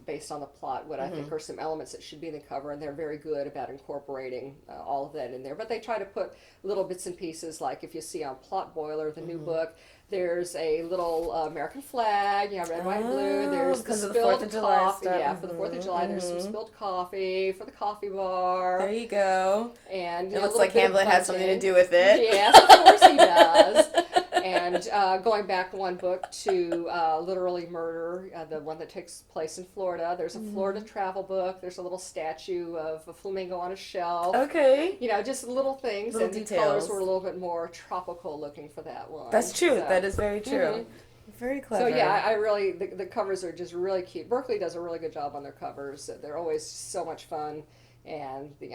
based on the plot, what I think are some elements that should be in the cover, and they're very good about incorporating all of that in there. But they try to put little bits and pieces, like if you see on Plot Boiler, the new book, there's a little American flag, red, white, blue. There's the spilled coffee. Yeah, for the 4th of July, there's some spilled coffee for the coffee bar. There you go. And it looks like Hamlet has something to do with it. Yes, of course he does. And going back one book to Literally Murder, the one that takes place in Florida, there's a Florida travel book. There's a little statue of a flamingo on a shelf. Okay. Just little things. Little and details. The colors were a little bit more tropical looking for that one. That's true. So, that is very true. Very clever. So yeah, I really, the covers are just really cute. Berkeley does a really good job on their covers. They're always so much fun. And the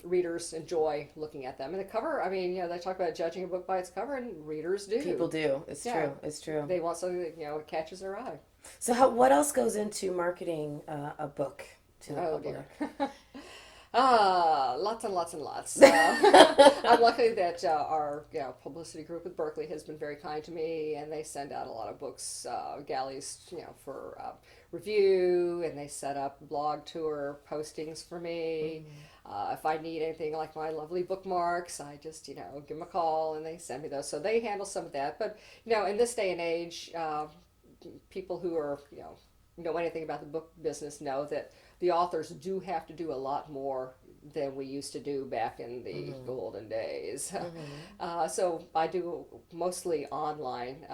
readers enjoy looking at them. And the cover, they talk about judging a book by its cover, and readers do. People do. It's true. It's true. They want something that catches their eye. So what else goes into marketing a book to the public? Dear. Lots and lots and lots. I'm lucky that our publicity group with Berkeley has been very kind to me, and they send out a lot of books, galleys, for review, and they set up blog tour postings for me. If I need anything like my lovely bookmarks, I just give them a call, and they send me those. So they handle some of that. But in this day and age, people who are know anything about the book business know that the authors do have to do a lot more than we used to do back in the golden days. So I do mostly online.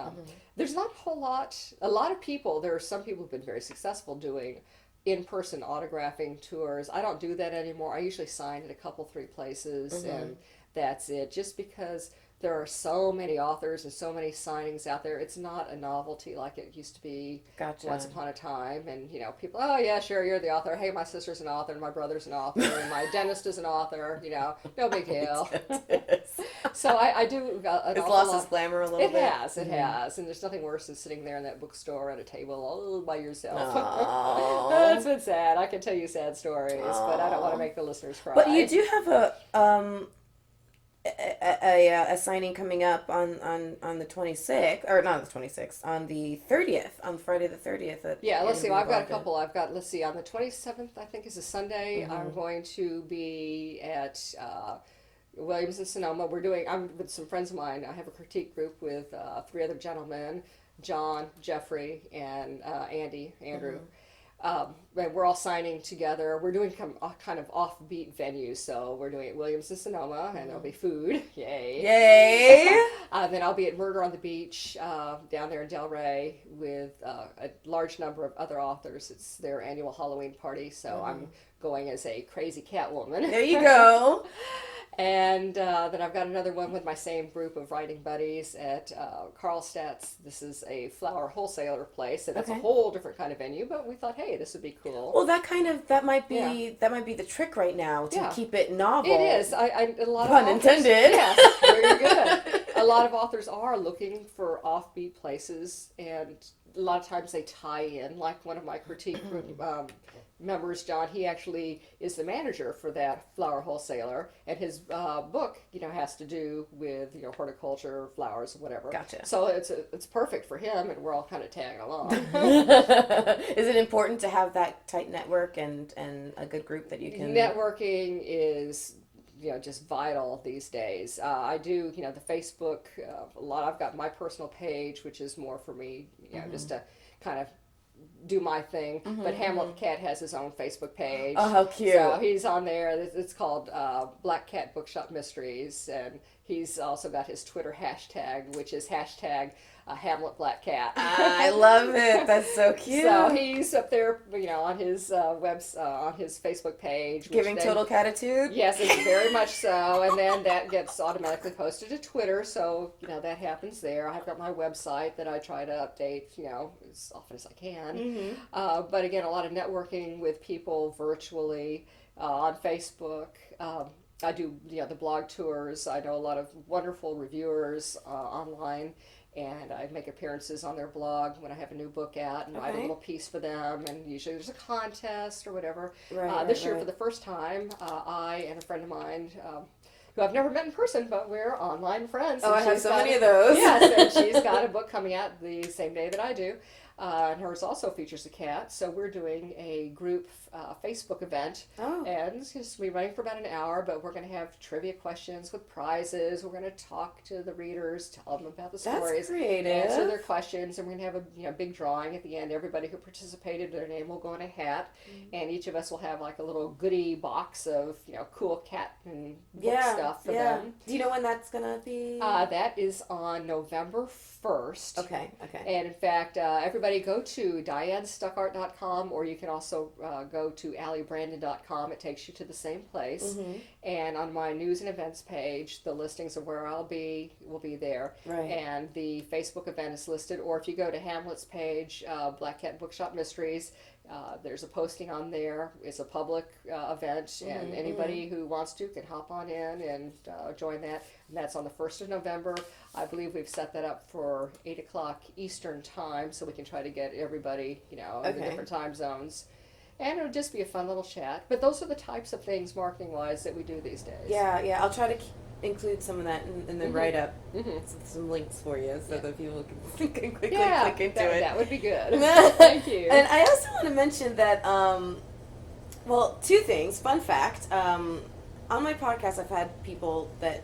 There's not a whole lot. A lot of people. There are some people who've been very successful doing in-person autographing tours. I don't do that anymore. I usually sign at a couple, 3 places, and that's it. Just because there are so many authors and so many signings out there, it's not a novelty like it used to be once upon a time. And people, oh yeah, sure, you're the author. Hey, my sister's an author, and my brother's an author, and my dentist is an author. No big deal. So I do. It's lost its glamour a little bit. It has, and there's nothing worse than sitting there in that bookstore at a table all by yourself. That's been sad. I can tell you sad stories, but I don't want to make the listeners cry. But you do have a signing coming up on the 26th, or not the 26th, on the 30th, on Friday the 30th. Let's see. Well, I've got a couple. Let's see, on the 27th, I think is a Sunday, I'm going to be at Williams and Sonoma. I'm with some friends of mine. I have a critique group with 3 other gentlemen, John, Jeffrey, and Andrew. And we're all signing together. We're doing kind of offbeat venues, so we're doing it at Williams and Sonoma, and there'll be food. Yay! Then I'll be at Murder on the Beach down there in Delray with a large number of other authors. It's their annual Halloween party, so I'm going as a crazy cat woman. There you go. And then I've got another one with my same group of writing buddies at Karlstadt's. This is a flower wholesaler place, and it's a whole different kind of venue. But we thought, hey, this would be cool. Well, that might be the trick right now to keep it novel. It is. A lot Pun of intended. Yes, very good. A lot of authors are looking for offbeat places, and a lot of times they tie in. Like one of my critique group members, John, he actually is the manager for that flower wholesaler, and his book, has to do with horticulture, flowers, whatever. Gotcha. So it's perfect for him, and we're all kind of tagging along. Is it important to have that tight network and a good group that you can? Networking is just vital these days. I do the Facebook a lot. I've got my personal page, which is more for me, just to kind of do my thing. But Hamlet the cat has his own Facebook page. Oh, how cute. So he's on there. It's called Black Cat Bookshop Mysteries, and he's also got his Twitter hashtag, which is hashtag Hamlet Black Cat. I love it. That's so cute. So he's up there, on his on his Facebook page, giving total catitude. Yes, it's very much so, and then that gets automatically posted to Twitter. So that happens there. I've got my website that I try to update, as often as I can. But again, a lot of networking with people virtually on Facebook. I do the blog tours. I know a lot of wonderful reviewers online. And I make appearances on their blog when I have a new book out and write a little piece for them. And usually there's a contest or whatever. This year, for the first time, I and a friend of mine, who I've never met in person, but we're online friends. Oh, I have so many of those. Yes, and she's got a book coming out the same day that I do. And hers also features a cat. So we're doing a group Facebook event. And it's just be running for about an hour, but we're going to have trivia questions with prizes. We're going to talk to the readers, tell them about the stories. That's creative. Answer their questions, and we're going to have a big drawing at the end. Everybody who participated, their name will go in a hat, and each of us will have like a little goodie box of cool cat and book stuff for them. Do you know when that's going to be? That is on November 1st. Okay. And in fact, everybody go to dianestuckart.com, or you can also go to alliebrandon.com. It takes you to the same place. And on my news and events page, the listings of where I'll be will be there. And the Facebook event is listed. Or if you go to Hamlet's page, Black Cat Bookshop Mysteries, there's a posting on there. It's a public event, and anybody who wants to can hop on in and join that. And that's on the 1st of November. I believe we've set that up for 8 o'clock Eastern time, so we can try to get everybody, in the different time zones. And it'll just be a fun little chat. But those are the types of things, marketing-wise, that we do these days. Yeah. I'll try to include some of that in the write-up. Mm-hmm. Some links for you so that people can quickly Yeah, click into it. that would be good. Thank you. And I also want to mention that, well, two things. Fun fact. On my podcast, I've had people that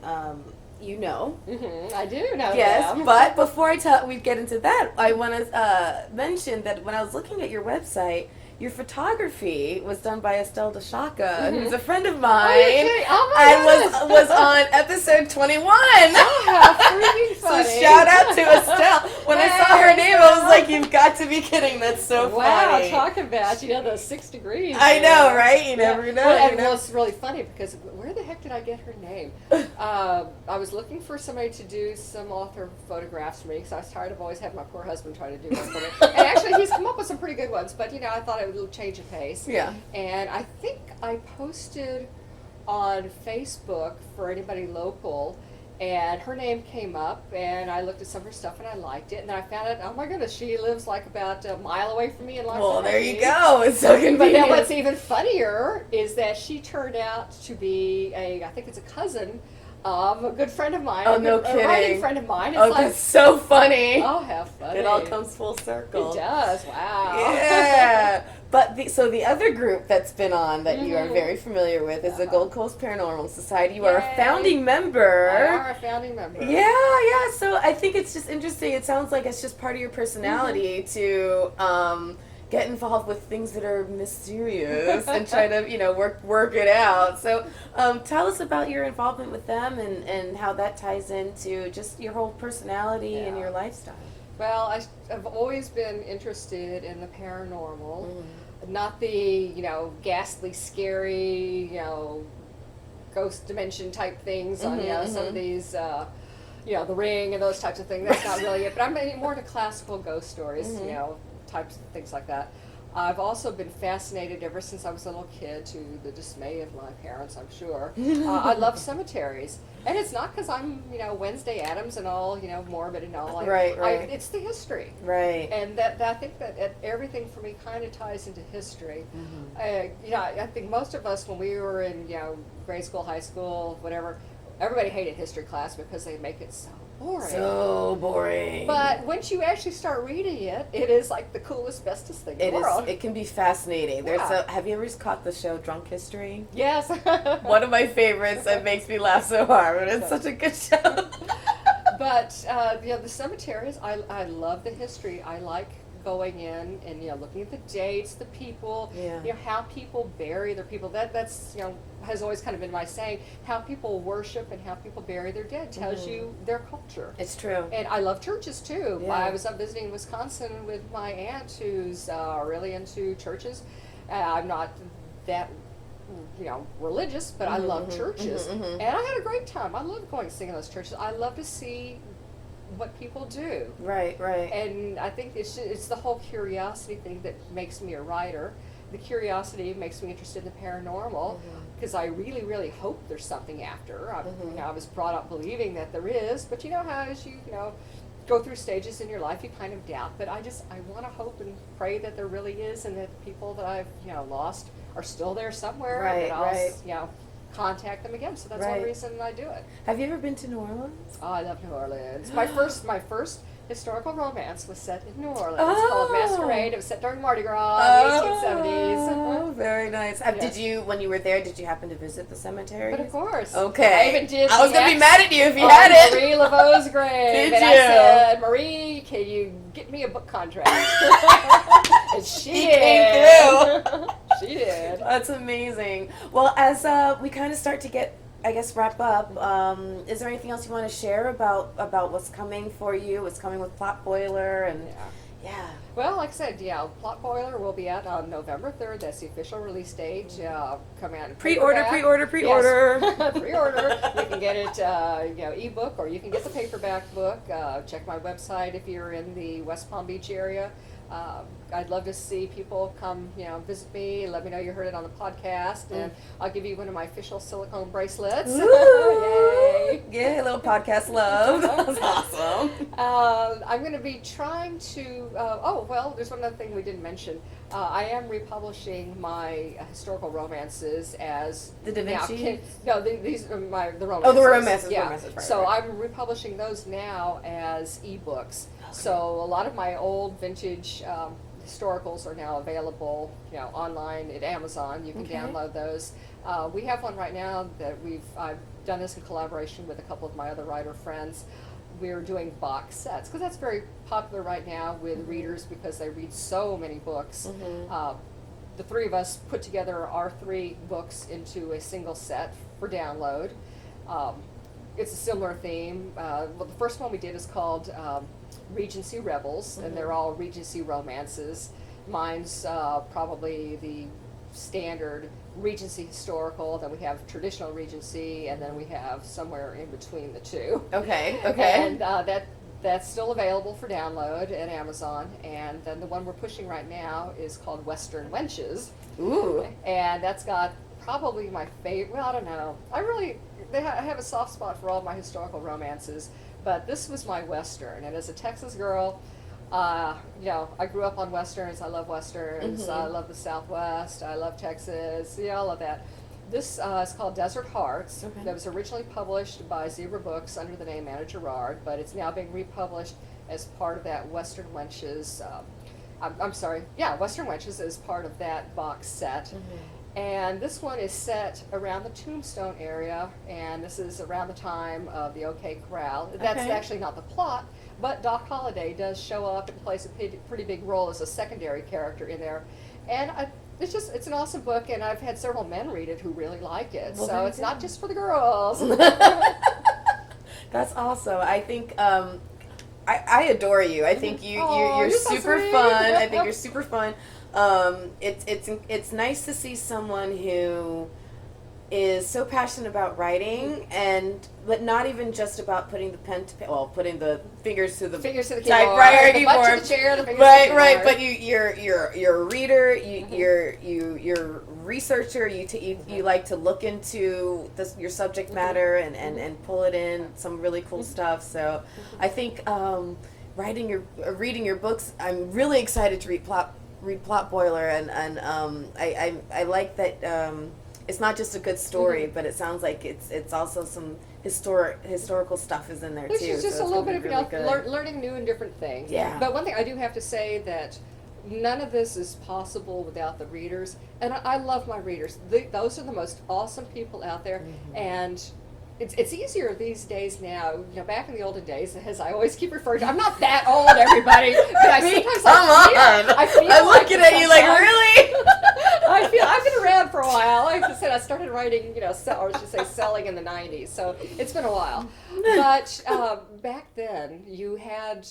you know. Mm-hmm. I do know Yes, them. but before we get into that, I want to mention that when I was looking at your website, your photography was done by Estelle DeShaka, who's a friend of mine. Oh my and was on episode 21. Oh, how freaking funny. So shout out to Estelle. When I saw her name, I was like, "You've got to be kidding! That's so wow, funny." talk about the 6 degrees. I know, right? You never know. Well, you and know? it's really funny because where the heck did I get her name? I was looking for somebody to do some author photographs for me because I was tired of always having my poor husband try to do one for me. And actually, he's come up with some pretty good ones, but I thought I would change of pace. Yeah. And I think I posted on Facebook for anybody local, and her name came up, and I looked at some of her stuff and I liked it, and then I found out, oh my goodness, she lives like about a mile away from me in Los Angeles. Well, there you go. It's so convenient. But now what's even funnier is that she turned out to be I think it's a cousin of a good friend of mine. Oh, no kidding. A writing friend of mine. It's Oh, that's so funny. oh, how funny. It all comes full circle. It does. Wow. Yeah. But the other group that's been on that you are very familiar with is the Gold Coast Paranormal Society. You are a founding member. I are a founding member. Yeah. So I think it's just interesting. It sounds like it's just part of your personality to get involved with things that are mysterious and try to work it out. So tell us about your involvement with them and how that ties into just your whole personality and your lifestyle. Well, I've always been interested in the paranormal, not the ghastly, scary, ghost dimension type things on some of these, The Ring and those types of things. That's not really it. But I'm more into classical ghost stories, types of things like that. I've also been fascinated ever since I was a little kid, to the dismay of my parents, I'm sure. I love cemeteries. And it's not because I'm, Wednesday Addams and all, morbid and all. Right. It's the history. Right. And that I think that everything for me kind of ties into history. I think most of us, when we were in, grade school, high school, whatever, everybody hated history class because they make it so boring. So boring. But once you actually start reading it, it is like the coolest, bestest thing in the world. It can be fascinating. Yeah. Have you ever caught the show Drunk History? Yes. One of my favorites that makes me laugh so hard, but it's such a good show. But the cemeteries, I love the history. I like going in and looking at the dates, the people, how people bury their people. That's has always kind of been my saying. How people worship and how people bury their dead tells you their culture. It's true. And I love churches too. Yeah. I was up visiting Wisconsin with my aunt, who's really into churches. I'm not that religious, but I love churches, and I had a great time. I love going to sing in those churches. I love to see what people do. Right. And I think it's the whole curiosity thing that makes me a writer. The curiosity makes me interested in the paranormal because I really, really hope there's something after. I was brought up believing that there is, but how as you go through stages in your life, you kind of doubt. But I want to hope and pray that there really is, and that the people that I've lost are still there somewhere, and that I'll contact them again. So that's one reason I do it. Have you ever been to New Orleans? Oh, I love New Orleans. My first historical romance was set in New Orleans. It's called Masquerade. It was set during Mardi Gras in the 1870s. Oh, very nice. Yes. Did you, when you were there, did you happen to visit the cemetery? But of course. Okay. I even did. I was going to be mad at you if you on had it. Marie Laveau's grave. Did and you? I said, Marie, can you get me a book contract? And she came did. She did. That's amazing. Well, as we kind of start to get, I guess, wrap up, is there anything else you want to share about what's coming for you, what's coming with Plot Boiler, and yeah. Well, like I said, Plot Boiler will be out on November 3rd. That's the official release date. Come out in Pre-order. Yes. Pre-order. You can get it, ebook, or you can get the paperback book. Check my website if you're in the West Palm Beach area. I'd love to see people come, visit me. Let me know you heard it on the podcast, and I'll give you one of my official silicone bracelets. Yay! Yay! Yeah, a little podcast love. That's awesome. I'm going to be trying to. Oh, well, there's one other thing we didn't mention. I am republishing my historical romances as The Da Vinci? these are the romances. Oh, the romances. Yeah. Romances, right, So right. I'm republishing those now as ebooks. So a lot of my old vintage historicals are now available, online at Amazon. You can Okay. download those. We have one right now that I've done this in collaboration with a couple of my other writer friends. We're doing box sets because that's very popular right now with readers because they read so many books. The three of us put together our 3 books into a single set for download. It's a similar theme. Well, the first one we did is called Regency Rebels, and they're all Regency romances. Mine's probably the standard Regency historical, then we have traditional Regency, and then we have somewhere in between the two. Okay. And that's still available for download at Amazon. And then the one we're pushing right now is called Western Wenches. Ooh. And that's got probably my favorite. Well, I don't know. I have a soft spot for all my historical romances, but this was my Western. And as a Texas girl, I grew up on Westerns. I love Westerns. I love the Southwest. I love Texas. All of that. This is called Desert Hearts. Okay. That was originally published by Zebra Books under the name Anna Gerard, but it's now being republished as part of that Western Wenches. Western Wenches is part of that box set. And this one is set around the Tombstone area, and this is around the time of the OK Corral. That's Okay. actually not the plot, but Doc Holliday does show up and plays a pretty big role as a secondary character in there. And it's an awesome book, and I've had several men read it who really like it. Well, So there it's you not go. just for the girls. That's awesome. I think I adore you. I think you're You're so super sweet. fun. I think you're super fun. It's nice to see someone who is so passionate about writing, but not even just about putting the pen to putting the fingers to the typewriter the butt keyboard. to the chair, the fingers Right, to the right. keyboard. But you're a reader. You're a researcher. You like to look into your subject matter and pull it in some really cool stuff. So I think reading your books, I'm really excited to read Plot Boiler, and I like that. It's not just a good story, but it sounds like it's also some historical stuff is in there Which too. is just so a it's little gonna bit be of really good. learning new and different things. Yeah. But one thing I do have to say that none of this is possible without the readers, and I love my readers. Those are the most awesome people out there, and it's easier these days now. Back in the olden days, as I always keep referring to, I'm not that old, everybody, but I sometimes I feel I'm like looking at you like, sometimes- really? I've been around for a while. Like I said, I started writing, or I should say selling in the 90s, so it's been a while. But back then, you had,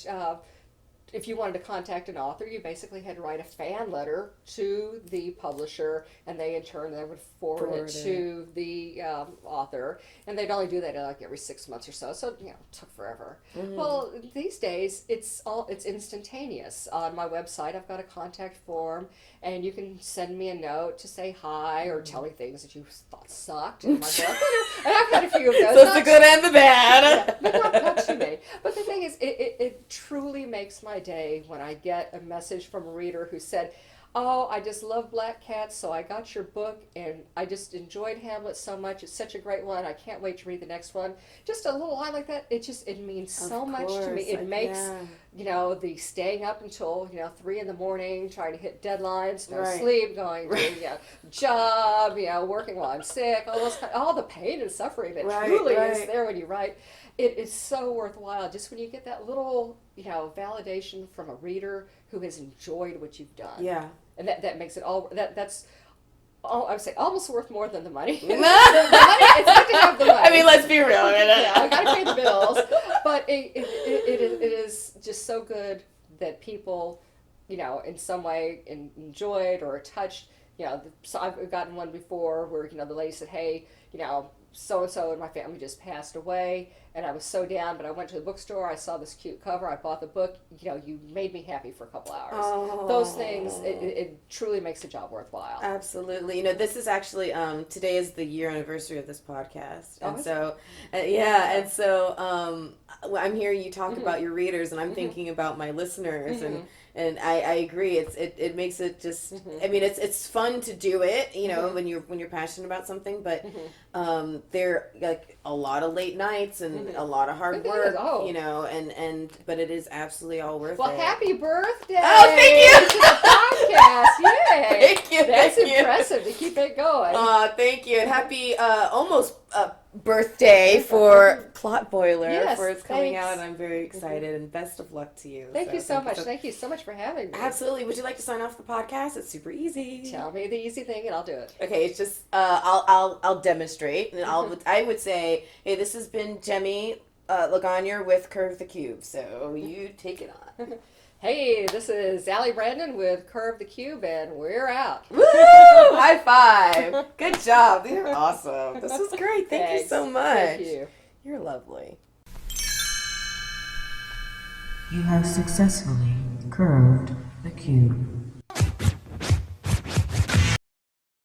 if you wanted to contact an author, you basically had to write a fan letter to the publisher, and they in turn would forward it to the author, and they'd only do that like every 6 months or so. So it took forever. Well, these days it's instantaneous. On my website, I've got a contact form, and you can send me a note to say hi or tell me things that you thought sucked in my book. And I've had a few of those. So it's the good and the bad. But not too many. But the thing is, it truly makes my day when I get a message from a reader who said, "Oh, I just love Black Cats, so I got your book, and I just enjoyed Hamlet so much. It's such a great one. I can't wait to read the next one." Just a little line like that, it means so much to me. It makes, the staying up until, 3 in the morning, trying to hit deadlines, no sleep, going to, job, working while I'm sick, all the pain and suffering that truly is there when you write. It is so worthwhile just when you get that little, validation from a reader who has enjoyed what you've done. Yeah. And that makes it that's I would say almost worth more than the money. The money, it's good to have the money. I mean, let's be real. Yeah, I gotta pay the bills. But it is just so good that people, in some way enjoyed or touched. So I've gotten one before where, the lady said, "Hey, so-and-so in my family just passed away, and I was so down, but I went to the bookstore, I saw this cute cover, I bought the book. You made me happy for a couple hours. Oh. Those things, it truly makes the job worthwhile. Absolutely. This is actually today is the year anniversary of this podcast, and Oh, so and so I'm hearing you talk about your readers, and I'm thinking about my listeners, and I agree. It makes it just. I mean, it's fun to do it, when you're passionate about something, but there like a lot of late nights and a lot of hard work, but it is absolutely all worth it. Well, happy birthday! Oh, thank you! To the podcast, yay! Thank you. That's thank impressive to keep it going. Thank you, and happy almost birthday for Plot Boiler Yes, for it's coming thanks. out, and I'm very excited. And best of luck to you. Thank you so much. Thank you so much for having me. Absolutely. Would you like to sign off the podcast? It's super easy. Tell me the easy thing, and I'll do it. Okay, it's just I'll demonstrate, and I would say, hey, this has been Jemmy Lagonier with Curve the Cube. So you take it on. Hey, this is Allie Brandon with Curve the Cube, and we're out. Woo! High five. Good job. You're awesome. This was great. Thank you so much. Thank you. You're lovely. You have successfully curved the cube.